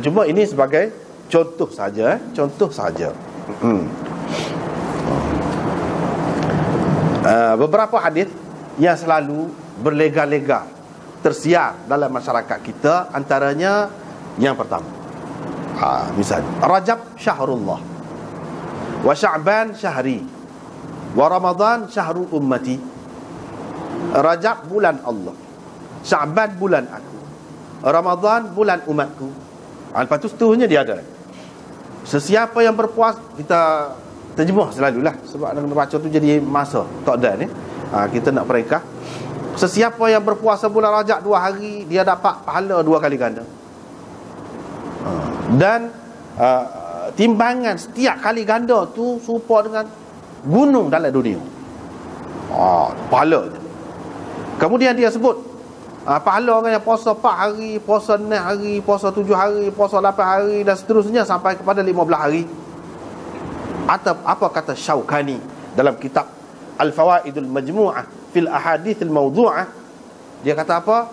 Cuma ini sebagai contoh saja, contoh saja. Beberapa hadis yang selalu berlega-lega tersiar dalam masyarakat kita, antaranya yang pertama, misalnya Rajab syahrullah, wa Sya'ban syahri, wa Ramadan syahru ummati. Rajab bulan Allah, Sya'ban bulan aku, Ramadan bulan umatku. Lepas tu seterusnya dia ada. Sesiapa yang berpuasa, kita terjemah selalulah sebab nak baca tu jadi masa tak ada ni. Kita nak peringkat. Sesiapa yang berpuasa bulan Rajab 2 hari, dia dapat pahala 2 kali ganda. Dan timbangan setiap kali ganda tu serupa dengan gunung dalam dunia. Pahalanya. Kemudian dia sebut pahala orang yang puasa 4 hari, puasa 6 hari, puasa 7 hari, puasa 8 hari dan seterusnya sampai kepada 15 hari. Atau apa kata Syaukani dalam kitab Al-Fawaidul Majmu'ah fil Ahadithil Mawdu'ah, dia kata apa?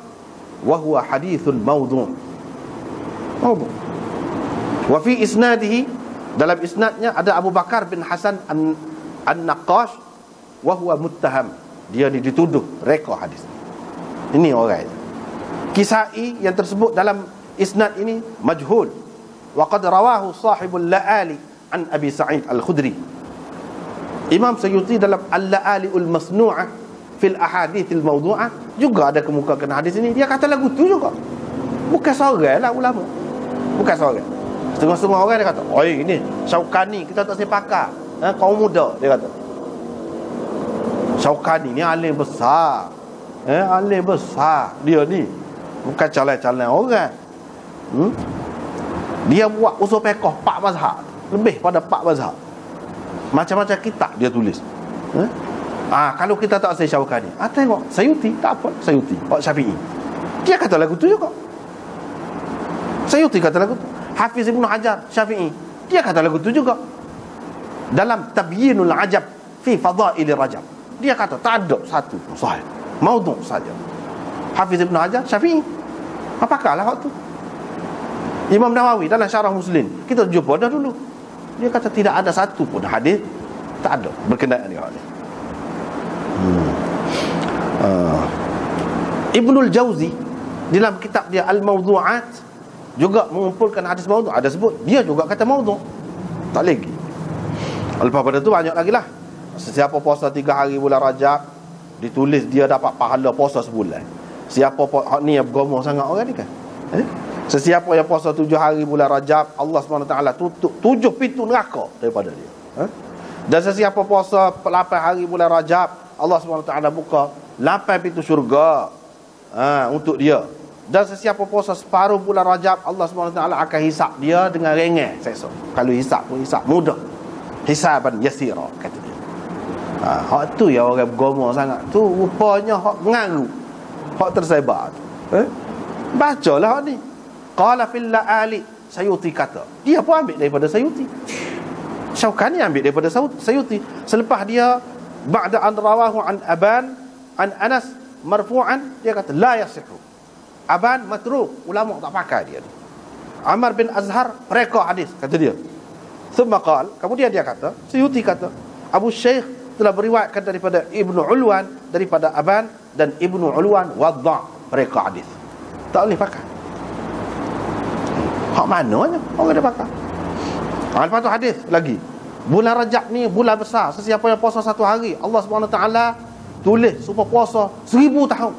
Wa huwa hadithul mawdu'. Wa fi isnadihi, dalam isnadnya ada Abu Bakar bin Hasan An-Naqqash, wa huwa muttaham, dia dituduh reka hadis. Ini orangnya. Kisai yang tersebut dalam isnad ini majhul. Wa qad rawahu sahibul La'ali an Abi Sa'id Al-Khudri. Imam Suyuti dalam Al-La'ali'ul Masnu'ah fil Ahadithil Mawdu'ah juga ada kemukakan hadis ini. Dia kata lagu tu juga. Bukan seorang lah ulama, bukan seorang. Setengah-setengah orang dia kata, oi ini Syaukani kita tak sepakat. Kaum muda, dia kata Syaukani ni alim besar. Alim besar dia ni, bukan calon-calon orang. Dia buat usul fiqh 4 mazhab, lebih pada 4 mazhab. Macam-macam kitab dia tulis. Kalau kita tak say Syaukani, tengok Sayuti, tak apa Sayuti, Syafi'i, dia kata lagu tu juga. Sayuti kata lagu tu. Hafiz Ibn Hajar Syafi'i, dia kata lagu tu juga. Dalam Tabyinul Ajab fi Fadail Rajab, dia kata tak ada satu sahih, maudhu' saja. Hafiz Ibn Hajar Syafi'i, apakah lah waktu Imam Nawawi dalam Syarah Muslim, kita jumpa dah dulu, dia kata tidak ada satu pun hadis, tak ada berkenaan dengan hadis. Ibnul Jauzi dalam kitab dia Al-Mawdu'at juga mengumpulkan hadis maudhu'. Ada sebut, dia juga kata maudhu'. Tak lagi. Lepas pada tu banyak lagi lah. Sesiapa puasa 3 hari bulan Rajab, ditulis dia dapat pahala puasa sebulan. Siapa ni yang bergomong sangat orang ni kan, sesiapa yang puasa 7 hari bulan Rajab, Allah SWT tutup 7 pintu neraka daripada dia. Dan sesiapa puasa 8 hari bulan Rajab, Allah SWT buka 8 pintu syurga untuk dia. Dan sesiapa puasa separuh bulan Rajab, Allah SWT akan hisap dia dengan ringan seksa. Kalau hisap pun hisap mudah, hisaban yasira, kata dia. Hak tu ya orang bergoma sangat. Tu rupanya hak ngaru, hak tersebar tu. Bacalah hak ni. Qala fil la'ali, Sayuti kata. Dia pun ambil daripada Sayuti. Syaukani ambil daripada Sayuti. Selepas dia ba'da an rawahu an Aban an Anas marfu'an, dia kata la yasihu. Aban matruk, ulama tak pakai dia. Amar bin Azhar reka hadis, kata dia. Thumma qala, kemudian dia kata, Sayuti kata, Abu Syekh telah beriwayatkan daripada Ibnu Ulwan, daripada Aban, dan Ibnu Ulwan wadda' reka hadis. Tak boleh pakai. Hak mananya orang dia pakai. Lepas tu hadis lagi, bulan Rajab ni bulan besar. Sesiapa yang puasa satu hari, Allah SWT tulis supaya puasa 1000 tahun.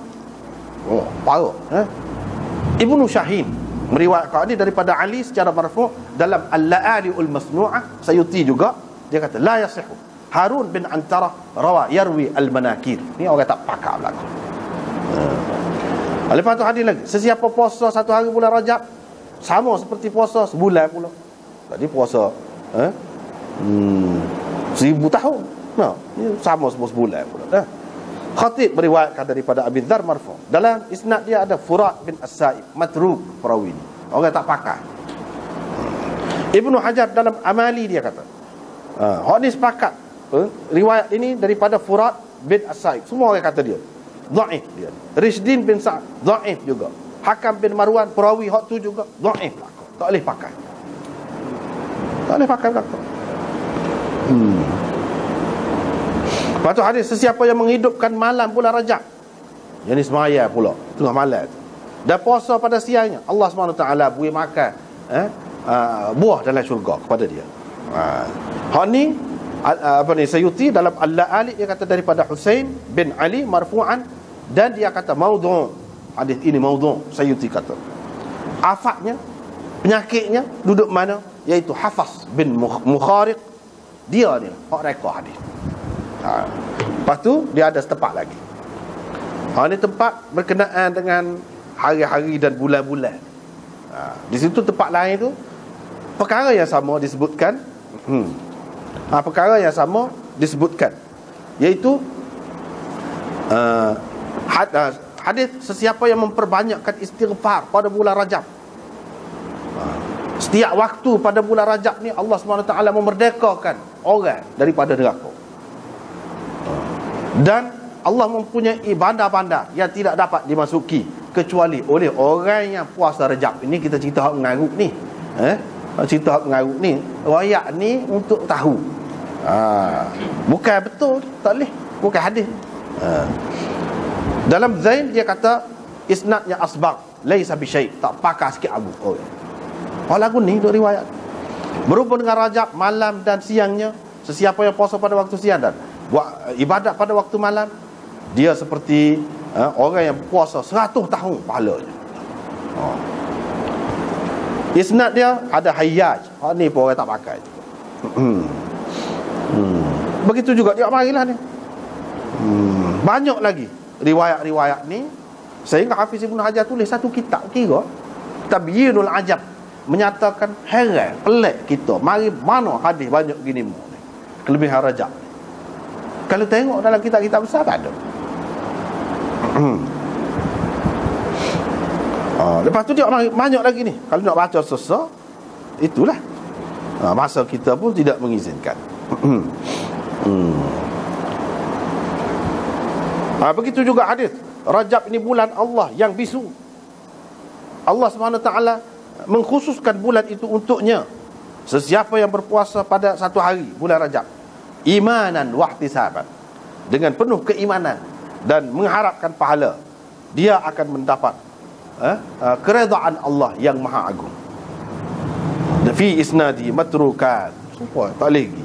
Oh, parah. Ibnu Syahin meriwayatkan ini daripada Ali secara marfu' dalam Al-La'ali'ul Masnu'ah. Sayuti juga, dia kata la yasihu. Harun bin Antara rawa yarwi al-manakir. Ni orang tak pakar belaka. Lepas tu hadis lagi, sesiapa puasa satu hari bulan Rajab sama seperti puasa sebulan pula. Tadi puasa 1000 tahun. Nah, ini sama sebulan pula. Khatib meriwayatkan daripada Abi Dzar marfu'. Dalam isnad dia ada Furat bin As-Sa'ib, matruk perawi ni. Orang tak pakai. Ibnu Hajar dalam Amali dia kata, hak ni sepakat. Riwayat ini daripada Furat bin As-Sa'ib. Semua orang kata dia dhaif dia. Rishdin bin Sa'ad dhaif juga. Hakam bin Marwan perawi hak tu juga dhaif lah. Tak boleh pakai. Tak boleh pakai kata. Lepas tu hadis, sesiapa yang menghidupkan malam bulan Rajab, yang ni semaya pula tengah malam tu, dan puasa pada siangnya, Allah SWT beri makan buah dalam syurga kepada dia. Hak ni Sayuti dalam Al-La'ali, dia kata daripada Husain bin Ali marfu'an, dan dia kata maudhu'. Hadis ini maudhu'. Sayuti kata afatnya, penyakitnya duduk mana, iaitu Hafaz bin Mukhariq. Dia ni hak rekod hadis. Lepas tu dia ada setempat lagi. Ini tempat berkenaan dengan hari-hari dan bulan-bulan. Di situ tempat lain tu perkara yang sama disebutkan. Perkara yang sama disebutkan, iaitu hadis sesiapa yang memperbanyakkan istighfar pada bulan Rajab. Setiap waktu pada bulan Rajab ni Allah SWT memerdekakan orang daripada neraka. Dan Allah mempunyai bandar-bandar yang tidak dapat dimasuki kecuali oleh orang yang puasa Rajab. Ini kita cerita hak mengarut ni. Cerita hak mengarut ni, riwayat ni untuk tahu. Bukan betul, tak boleh. Bukan hadis. Dalam Zain dia kata isnadnya asbaq, laisa bi syai', tak pakar sikit abu. Lagu ni duk riwayat. Berhubung dengan Rajab malam dan siangnya, sesiapa yang puasa pada waktu siang dan buat ibadat pada waktu malam, dia seperti orang yang puasa 100 tahun pahalanya. Isnad dia ada Hayyaj. Ni pun orang tak pakai. Begitu juga dia marilah ni. Banyak lagi riwayat-riwayat ni, sehingga Hafiz Ibn Hajar tulis satu kitab kira Tabyinul Ajab, menyatakan heran, pelik kita, mari mana hadis banyak gini ni, kelebihan Rajab. Kalau tengok dalam kitab-kitab besar tak ada. Lepas tu dia banyak lagi ni. Kalau nak baca susah, itulah masa kita pun tidak mengizinkan. Begitu juga hadis Rajab ini bulan Allah yang bisu. Allah SWT mengkhususkan bulan itu untuknya. Sesiapa yang berpuasa pada satu hari bulan Rajab, imanan wahtisaban, dengan penuh keimanan dan mengharapkan pahala, dia akan mendapat keredaan Allah yang maha agung. Fi isnadi matrukan, supaya tak lagi.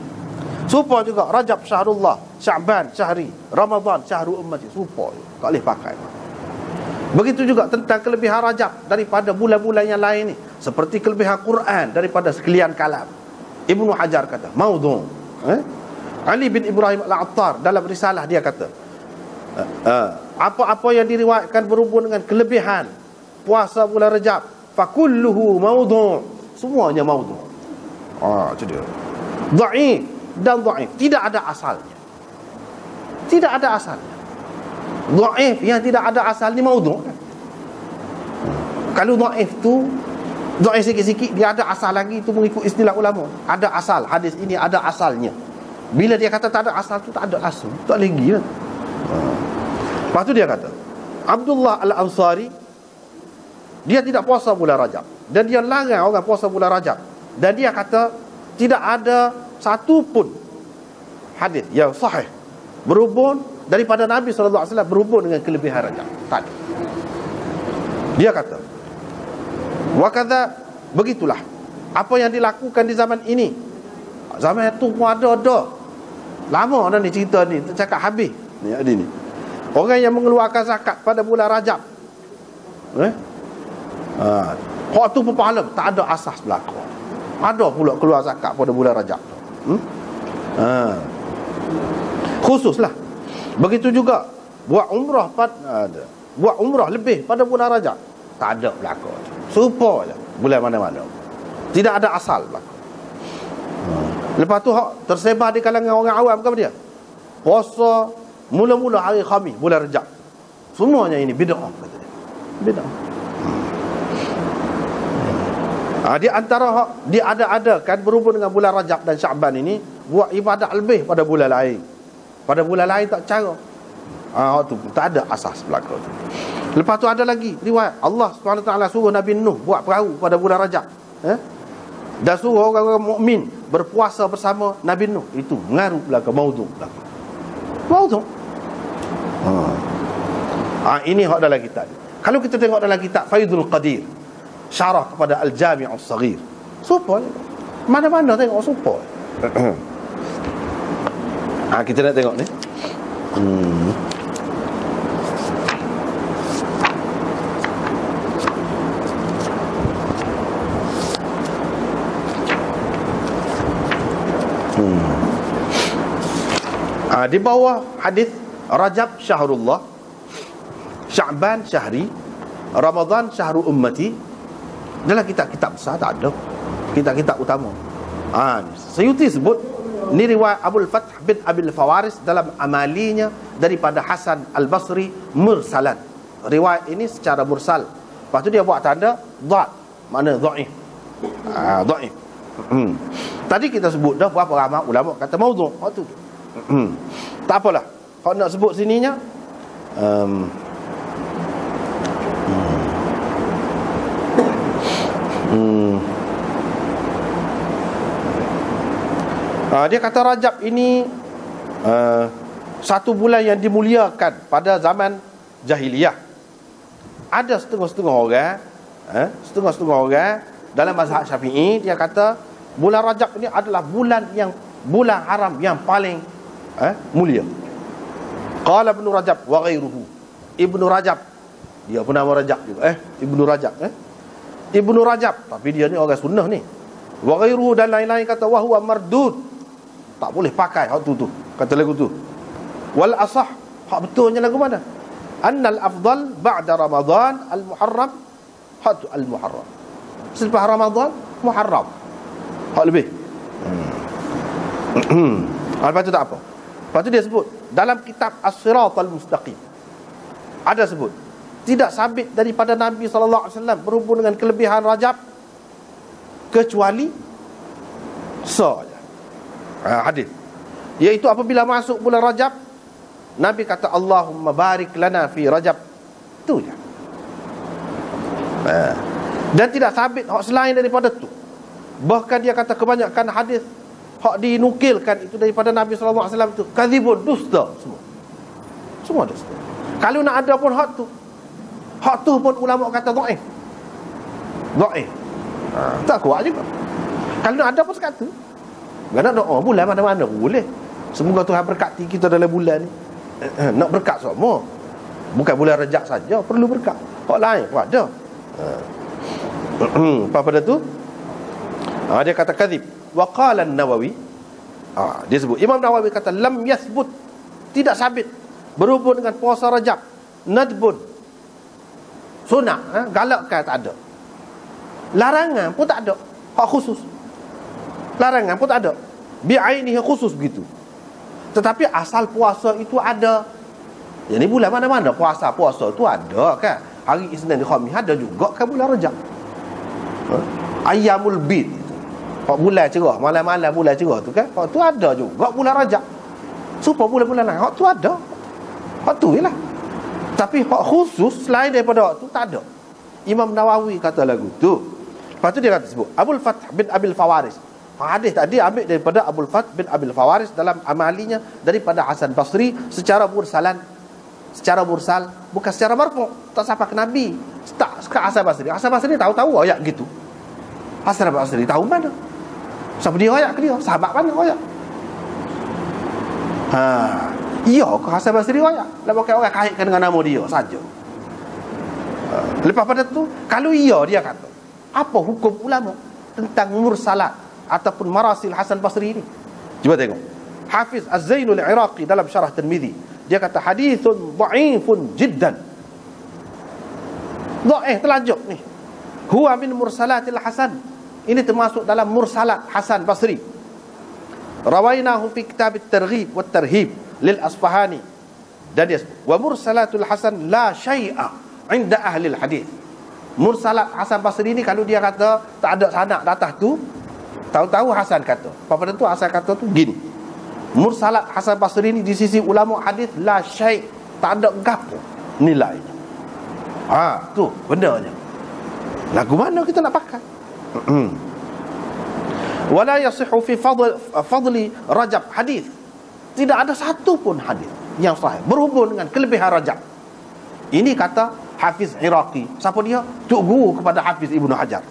Supaya juga Rajab syahrullah, Sya'ban syahri, Ramadan syahru ummati, supaya tak boleh pakai. Begitu juga tentang kelebihan Rajab daripada bulan-bulan yang lain ni, seperti kelebihan Quran daripada sekalian kalam. Ibnu Hajar kata maudhu'. Ali bin Ibrahim Al-Attar dalam risalah dia kata apa-apa yang diriwayatkan berhubung dengan kelebihan puasa bulan Rajab, fakulluhu maudhu', semuanya maudhu'. Itu dia. Dhaif dan dhaif, tidak ada asalnya. Tidak ada asalnya. Dhaif yang tidak ada asal ni maudhu'. Kalau dhaif tu dhaif sikit-sikit, dia ada asal lagi, itu mengikut istilah ulama. Ada asal, hadis ini ada asalnya. Bila dia kata tak ada asal tu, tak ada asal, tak lagi kan. Lepas tu dia kata Abdullah Al-Ansari, dia tidak puasa bulan Rajab, dan dia larang orang puasa bulan Rajab. Dan dia kata tidak ada satu pun hadis yang sahih berhubung daripada Nabi SAW berhubung dengan kelebihan Rajab. Tak ada. Dia kata wakadha, begitulah apa yang dilakukan di zaman ini. Zaman itu pun ada lama dah ni cerita ni, tak cakap habis ni. Ada ni orang yang mengeluarkan zakat pada bulan Rajab, hak tu berpahala, tak ada asas berlaku. Ada pula keluar zakat pada bulan Rajab. Khususlah. Begitu juga buat umrah buat umrah lebih pada bulan Rajab, tak ada berlaku. Serupa je bulan mana-mana, tidak ada asal berlaku. Lepas tu hak tersebar di kalangan orang awam ke apa dia? Puasa mula-mula hari Khamis bulan Rajab. Semuanya ini bid'ah, kata dia. Bid'ah. Di antara hak diada-adakan berhubung dengan bulan Rajab dan Syaban ini, buat ibadat lebih pada bulan lain. Pada bulan lain tak cara. Tu tak ada asas berlaku tu. Lepas tu ada lagi riwayat Allah SWT suruh Nabi Nuh buat perahu pada bulan Rajab, dan suruh orang-orang mukmin berpuasa bersama Nabi Nuh. Itu mengaruh belaka, maudhu' belaka. Maudhu'. Ini hak dalam kitab. Kalau kita tengok dalam kitab Faidul Qadir, syarah kepada Al-Jami' As-Saghir, supa mana-mana tengok supa. Kita nak tengok ni. Di bawah hadis Rajab syahrullah, Sya'ban syahri, Ramadan syahru ummati, dalam kitab-kitab besar tak ada, kitab-kitab utama. Suyuti sebut ni riwayat Abul Fath bin Abil Fawaris dalam amalinya daripada Hasan Al-Basri mursalan. Riwayat ini secara mursal. Lepas tu dia buat tanda dha', mana dhaif. Dhaif. Tadi kita sebut dah berapa ramai ulama kata maudhu'. Waktu tu tak apalah, kalau nak sebut sininya dia kata Rajab ini satu bulan yang dimuliakan pada zaman jahiliyah. Ada setengah-setengah orang dalam mazhab Syafi'i, dia kata bulan Rajab ini adalah bulan haram yang paling mulia. Qala Ibn Rajab wa ghairuhu. Ibnu Rajab, dia pun nama Rajab juga. Ibnu Rajab, Ibnu Rajab, tapi dia ni orang sunnah ni. Wa ghairuhu, dan lain-lain kata wa huwa mardud, tak boleh pakai hak tu kata lagu tu. Wal asah, hak betulnya lagu mana? Annal afdal ba'da Ramadan al-Muharram, hak tu al-Muharram. Selepas Ramadan Muharram, hak lebih. Lepas tu tak apa. Lepas tu dia sebut dalam kitab As-Siratal Mustaqim, ada sebut tidak sabit daripada Nabi SAW berhubung dengan kelebihan Rajab kecuali saja hadis, iaitu apabila masuk bulan Rajab, Nabi kata Allahumma barik lana fi Rajab. Itu je. Dan tidak sabit hak selain daripada tu. Bahkan dia kata kebanyakan hadis hak dinukilkan itu daripada Nabi SAW itu kadzibun, dusta semua dusta. Kalau nak ada pun hak tu pun ulama kata dhaif. Tak kuat juga. Kalau nak ada pun sekata, nak doa bulan mana-mana boleh. Semoga Tuhan berkati kita dalam bulan ni. Nak berkat semua, bukan bulan Rajab saja perlu berkat, hak lain pun ada. Apa pada tu dia kata kadzib. Wa qala an-Nawawi, dia sebut Imam Nawawi kata lam yathbut, tidak sabit berhubung dengan puasa Rajab nadbun, Sunat, galakkan tak ada. Larangan pun tak ada. Hak khusus. Larangan pun tak ada. Bi'ainihi khusus begitu. Tetapi asal puasa itu ada. Jadi bulan mana-mana puasa itu ada kan. Hari Isnin di Khamis ada juga kan bulan Rajab. Ayyamul bid. Hak bulan cerah, malam-malam bulan cerah tu kan. Hak tu ada juga bulan Rajab. Supaya bulan-bulan lain hak tu ada. Hak tu jelah. Tapi hak khusus selain daripada hak tu tak ada. Imam Nawawi kata lagu tu. Lepas tu dia kata sebut Abul Fath bin Abil Fawaris. Hadis tadi ambil daripada Abul Fath bin Abil Fawaris dalam amalinya daripada Hasan Basri secara mursalan. Secara mursal, bukan secara marfu', tak sampai ke Nabi. Tak ke Hasan Basri. Hasan Basri tahu-tahu ayat gitu. Hasan Basri tahu mana? Siapa dia ayat ke dia? Sahabat mana ayat? Iya ke Hasan Basri ayat? Lepas orang kaitkan dengan nama dia saja. Lepas pada tu, kalau iya dia kata, apa hukum ulama tentang mursalat ataupun marasil Hasan Basri ini? Cuba tengok. Hafiz Az-Zainul Iraqi dalam Syarah Tirmizi, dia kata hadithun dha'ifun jiddan. Dha'if, terlanjut ni. Huwa min mursalatil Hasan. Ini termasuk dalam mursalat Hasan Basri. Rawainahu fi kitab at-targhib wa at-tarhib lil Asfahani. Dan dia sebut, wa mursalatul Hasan la syai'a 'inda ahli al-hadith. Mursalat Hasan Basri ni kalau dia kata tak ada sanad di atas tu, tahu-tahu Hasan kata. Pada tu Hasan kata tu gini. Mursalat Hasan Basri ni di sisi ulama hadis la syai', tak ada gapo nilainya. Tu bendanya. Lagu mana kita nak pakai? Wala yasihu fi fadli Rajab hadis. Tidak ada satu pun hadis yang sahih berhubung dengan kelebihan Rajab. Ini kata Hafiz Iraqi. Siapa dia? Tuk guru kepada Hafiz Ibnu Hajar.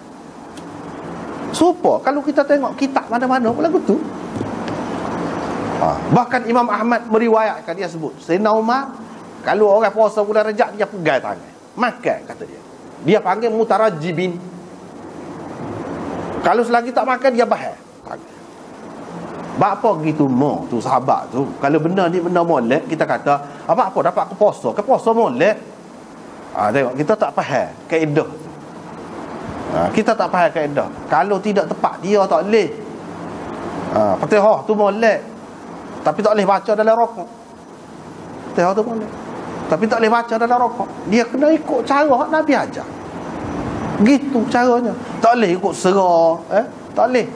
Supaya kalau kita tengok kitab mana-mana pun lagu tu. Bahkan Imam Ahmad meriwayatkan, dia sebut Sayyidina Umar kalau orang puasa bulan Rajab dia pegang tangan makan, kata dia. Dia panggil mutarajibin. Kalau selagi tak makan dia bahar. Apa gitu mo tu sahabat tu. Kalau benda ni benda molek, kita kata apa dapat ke puasa molek. Tengok kita tak faham kaedah tu. Kita tak faham kaedah. Kalau tidak tepat dia tak boleh. Fatihah tu molek. Tapi tak boleh baca dalam rokok. Fatihah tu boleh. Tapi tak boleh baca dalam rokok. Dia kena ikut cara Nabi ajar. Gitu caranya. Tak boleh ikut serah. Tak boleh.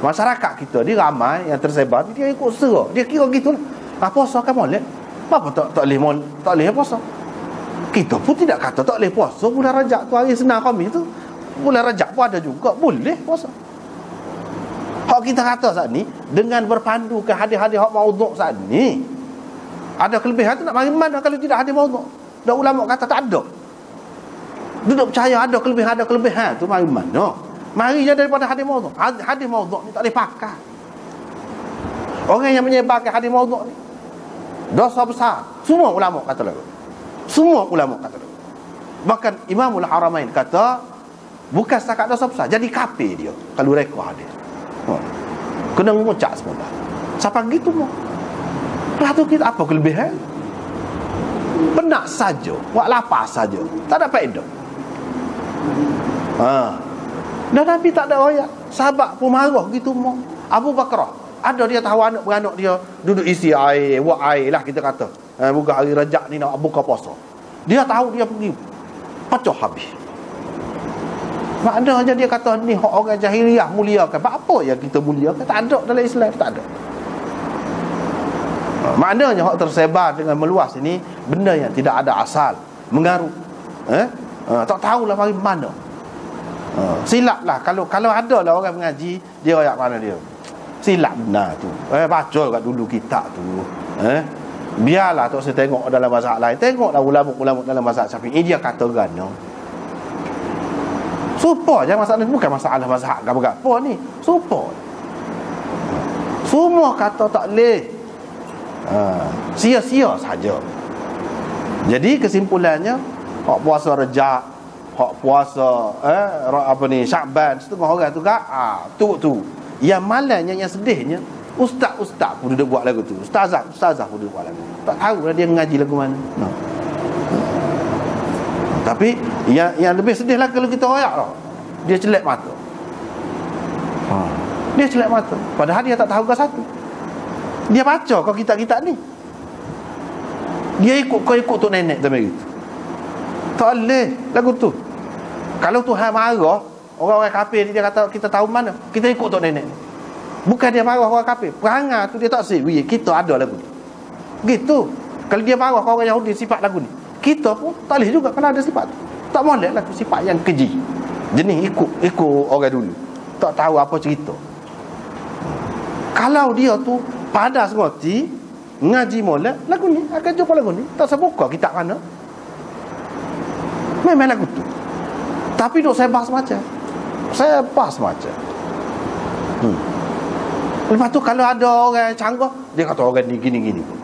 Masyarakat kita dia ramai yang tersebar, dia ikut serah. Dia kira gitulah. Puasa kan molek. Apa tak boleh puasa? Kita pun tidak kata tak boleh puasa bulan Rajab tu, hari Senin Khamis tu. Bulan Rajab pun ada juga boleh puasa. Hak kita kata saat ni dengan berpandu ke hadis-hadis hak maudhu' saat ni, ada kelebihan tu nak mari mana kalau tidak hadis maudhu'? Dah ulama kata tak ada. Duduk percaya ada kelebihan tu mari mana? Mari je daripada hadis maudhu'. Hadis maudhu' ni tak boleh pakai. Orang yang menyebarkan hadis maudhu' ni dosa besar. Semua ulama kata lagu. Bahkan Imamul Haramain kata bukan setakat dosa besar, jadi kafir dia kalau reka hadis. Kena ngucap semula. Siapa gitu mau? Lepas tu kita apa kelebihan? Benak saja, buat lapar saja, tak ada faedah. Dan Nabi tak ada ayat. Sahabat pun marah gitu mau. Abu Bakar ada dia tahu anak beranak dia duduk isi air, buat air lah kita kata. Bukan hari Rajab ni nak buka puasa. Dia tahu dia pergi pecah habis. Maknanya dia kata ni hak orang jahiliah muliakan. Apa yang kita muliakan? Tak ada dalam Islam, tak ada. Maknanya hak tersebar dengan meluas ini benda yang tidak ada asal, mengaruh. Tak tahulah mari mana. Silap lah kalau ada lah orang mengaji dia ayat mana dia. Silap benar tu. Baca kat dulu kitab tu. Biarlah tak saya tengok dalam mazhab lain. Tengoklah ulama-ulama dalam mazhab Syafi'i dia kata gana. Supaya jangan masalah ni bukan masalah mazhab apa ni. Supaya semua kata tak boleh. Sia-sia saja. Jadi kesimpulannya hak puasa Rajab, hak puasa Syaban, setengah orang tu tu. Yang malangnya, yang sedihnya, ustaz pun duduk buat lagu tu. Ustazah pun duduk buat lagu. Tak tahu lah dia ngaji lagu mana. Tapi yang lebih sedih lagi kalau kita royak tau, dia celak mata. Dia celak mata, padahal dia tak tahu ke satu. Dia baca kau kitab-kitab ni, dia ikut tok nenek macam itu. Tak boleh lagu tu. Kalau Tuhan marah orang-orang kafir, dia kata kita tahu mana, kita ikut tok nenek. Bukan dia marah orang kafir, perangai tu dia tak sip. Kita ada lagu tu gitu. Kalau dia marah orang Yahudi sifat lagu ni, kita pun tak boleh juga kena ada sifat tu. Tak boleh lagu sifat yang keji. Jenis ikut orang dulu, tak tahu apa cerita. Kalau dia tu padas roti ngaji molek, lagu ni akan jumpa lagu ni, tak sebuka kitab mana. Memang lagu tu. Tapi duk saya bahas macam Lepas tu kalau ada orang yang canggah, dia kata orang ni gini-gini pun.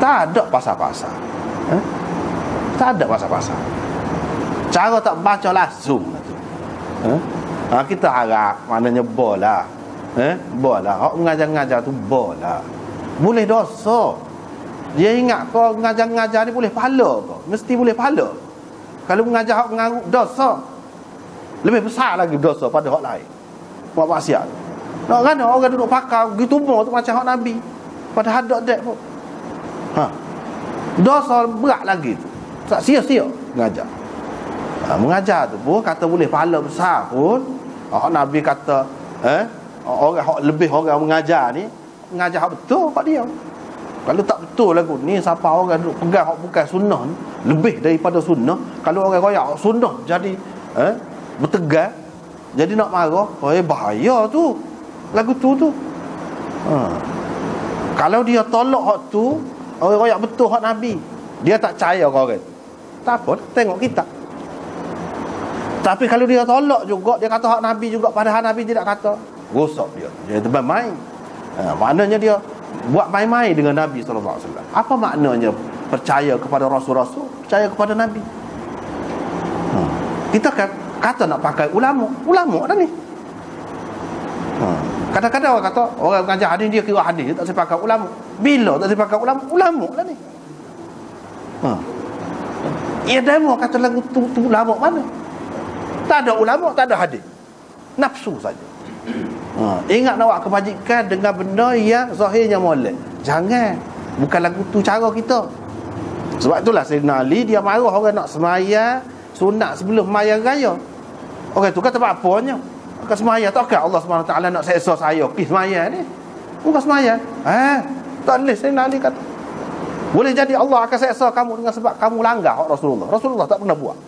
Tak ada pasal-pasal. Tak ada pasal-pasal. Cara tak baca langsung tu. Kita harap maknanya bola. Bola. Hak mengajar-ngajar tu bola. Boleh dosa. Dia ingat kau mengajar-ngajar ni boleh pahala kau. Mesti boleh pahala. Kalau mengajar hak mengarut dosa, lebih besar lagi dosa pada hak lain. Buat maksiat. Nak kan orang duduk pakar gitu tu macam hak Nabi. Padahal tak dek pun. Dosa berat lagi tu. Tak sia-sia mengajar. Mengajar tu pun kata boleh pahala besar pun. Hak Nabi kata orang hak lebih orang mengajar ni mengajar hak betul kat dia. Kalau tak betul lagu ni, siapa orang duduk pegang hak bukan sunnah ni, lebih daripada sunnah. Kalau orang royak hak sunnah jadi bertegar, jadi nak marah, bahaya tu lagu tu. Kalau dia tolak hak tu, orang royak betul hak Nabi, dia tak percaya orang tu, tak apa, tengok kita. Tapi kalau dia tolak juga, dia kata hak Nabi juga, padahal Nabi tidak kata, rosak dia. Dia terbang main. Maknanya dia buat main-main dengan Nabi SAW. Apa maknanya percaya kepada Rasul-Rasul, percaya kepada Nabi? Kita kata nak pakai ulama dah ni. Kadang-kadang orang kata orang mengajar hadis, dia kira hadis, dia tak boleh pakai ulama. Bila tak boleh pakai ulama dah ni. Ia demo kata lagu tu ulama mana? Tak ada ulama, tak ada hadis. Nafsu saja. Ingat nak buat kebajikan dengan benda yang zahirnya molek. Jangan. Bukan lagu tu cara kita. Sebab itulah Sayyidina Ali dia marah orang nak semaya sunat sebelum maya raya. Orang tu kata apa-apanya. Bukan semaya, takkah Allah SWT nak seksa saya pergi semaya ni? Bukan semaya. Tak boleh. Sayyidina Ali kata, boleh jadi Allah akan seksa kamu dengan sebab kamu langgar hak Rasulullah. Rasulullah tak pernah buat.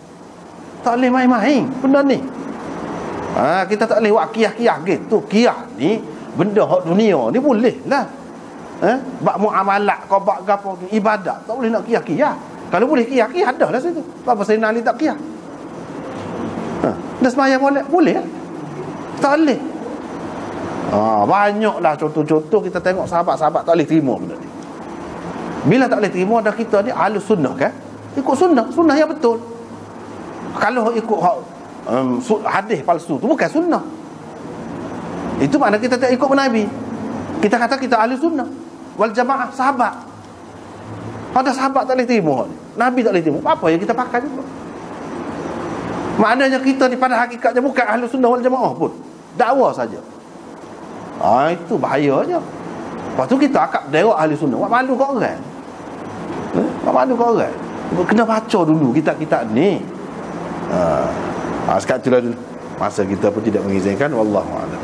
Tak boleh main-main benda ni. Kita tak boleh buat kiyah-kiyah gitu. Kiyah ni benda hak dunia ni boleh lah. Bak muamalat kau bak gapo ibadat, tak boleh nak kiyah-kiyah. Kalau boleh kiyah-kiyah dah lah situ. Apa Sayyidina Ali tak kiyah? Dah sembahyang boleh lah. Tak boleh. Banyaklah contoh-contoh kita tengok sahabat-sahabat tak boleh terima benda ni. Bila tak boleh terima, dah kita ni ahlus sunnah kan? Ikut sunnah yang betul. Kalau ikut hadis palsu tu bukan sunnah. Itu makna kita tak ikut Nabi. Kita kata kita ahli sunnah wal jamaah, sahabat. Ada sahabat tak boleh terima, Nabi tak boleh terima, apa yang kita pakai juga. Maknanya kita ni pada hakikatnya bukan ahli sunnah wal jamaah pun, dakwah saja. Itu bahayanya. Lepas tu kita akak dewa ahli sunnah, buat malu kat orang. Buat malu kat orang. Kena baca dulu kitab-kitab ni. Sekarang itulah dulu. Masa kita pun tidak mengizinkan. Wallahu a'lam.